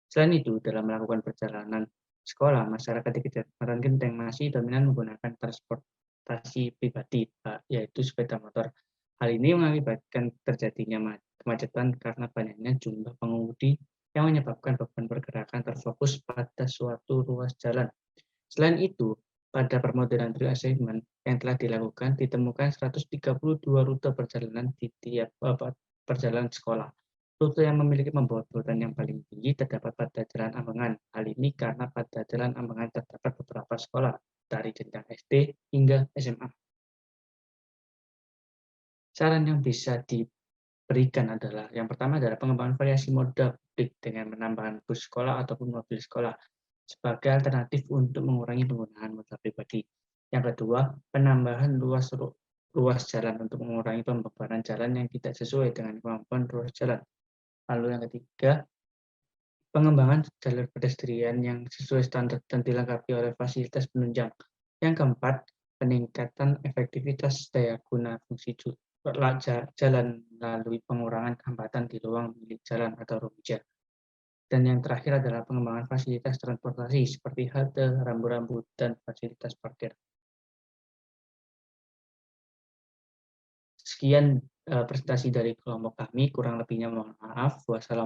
Selain itu, dalam melakukan perjalanan sekolah, masyarakat di Kecamatan Genteng masih dominan menggunakan transportasi pribadi, yaitu sepeda motor. Hal ini mengakibatkan terjadinya kemacetan karena banyaknya jumlah pengemudi yang menyebabkan beban pergerakan terfokus pada suatu ruas jalan. Selain itu, pada permodelan reassessment yang telah dilakukan, ditemukan 132 rute perjalanan di tiap perjalanan sekolah. Rute yang memiliki pembobotan yang paling tinggi terdapat pada Jalan Ambengan. Hal ini karena pada Jalan Ambengan terdapat beberapa sekolah, dari jenjang SD hingga SMA. Saran yang bisa diberikan adalah, yang pertama adalah pengembangan variasi moda publik dengan menambahkan bus sekolah ataupun mobil sekolah sebagai alternatif untuk mengurangi penggunaan moda pribadi. Yang kedua, penambahan ruas jalan untuk mengurangi pembebanan jalan yang tidak sesuai dengan kemampuan ruas jalan. Lalu yang ketiga, pengembangan jalur pedestrian yang sesuai standar dan dilengkapi oleh fasilitas penunjang. Yang keempat, peningkatan efektivitas daya guna fungsi jalan melalui pengurangan hambatan di ruang milik jalan atau rumija. Dan yang terakhir adalah pengembangan fasilitas transportasi seperti halte, rambu-rambu, dan fasilitas parkir. Sekian presentasi dari kelompok kami, kurang lebihnya mohon maaf. Wassalamualaikum.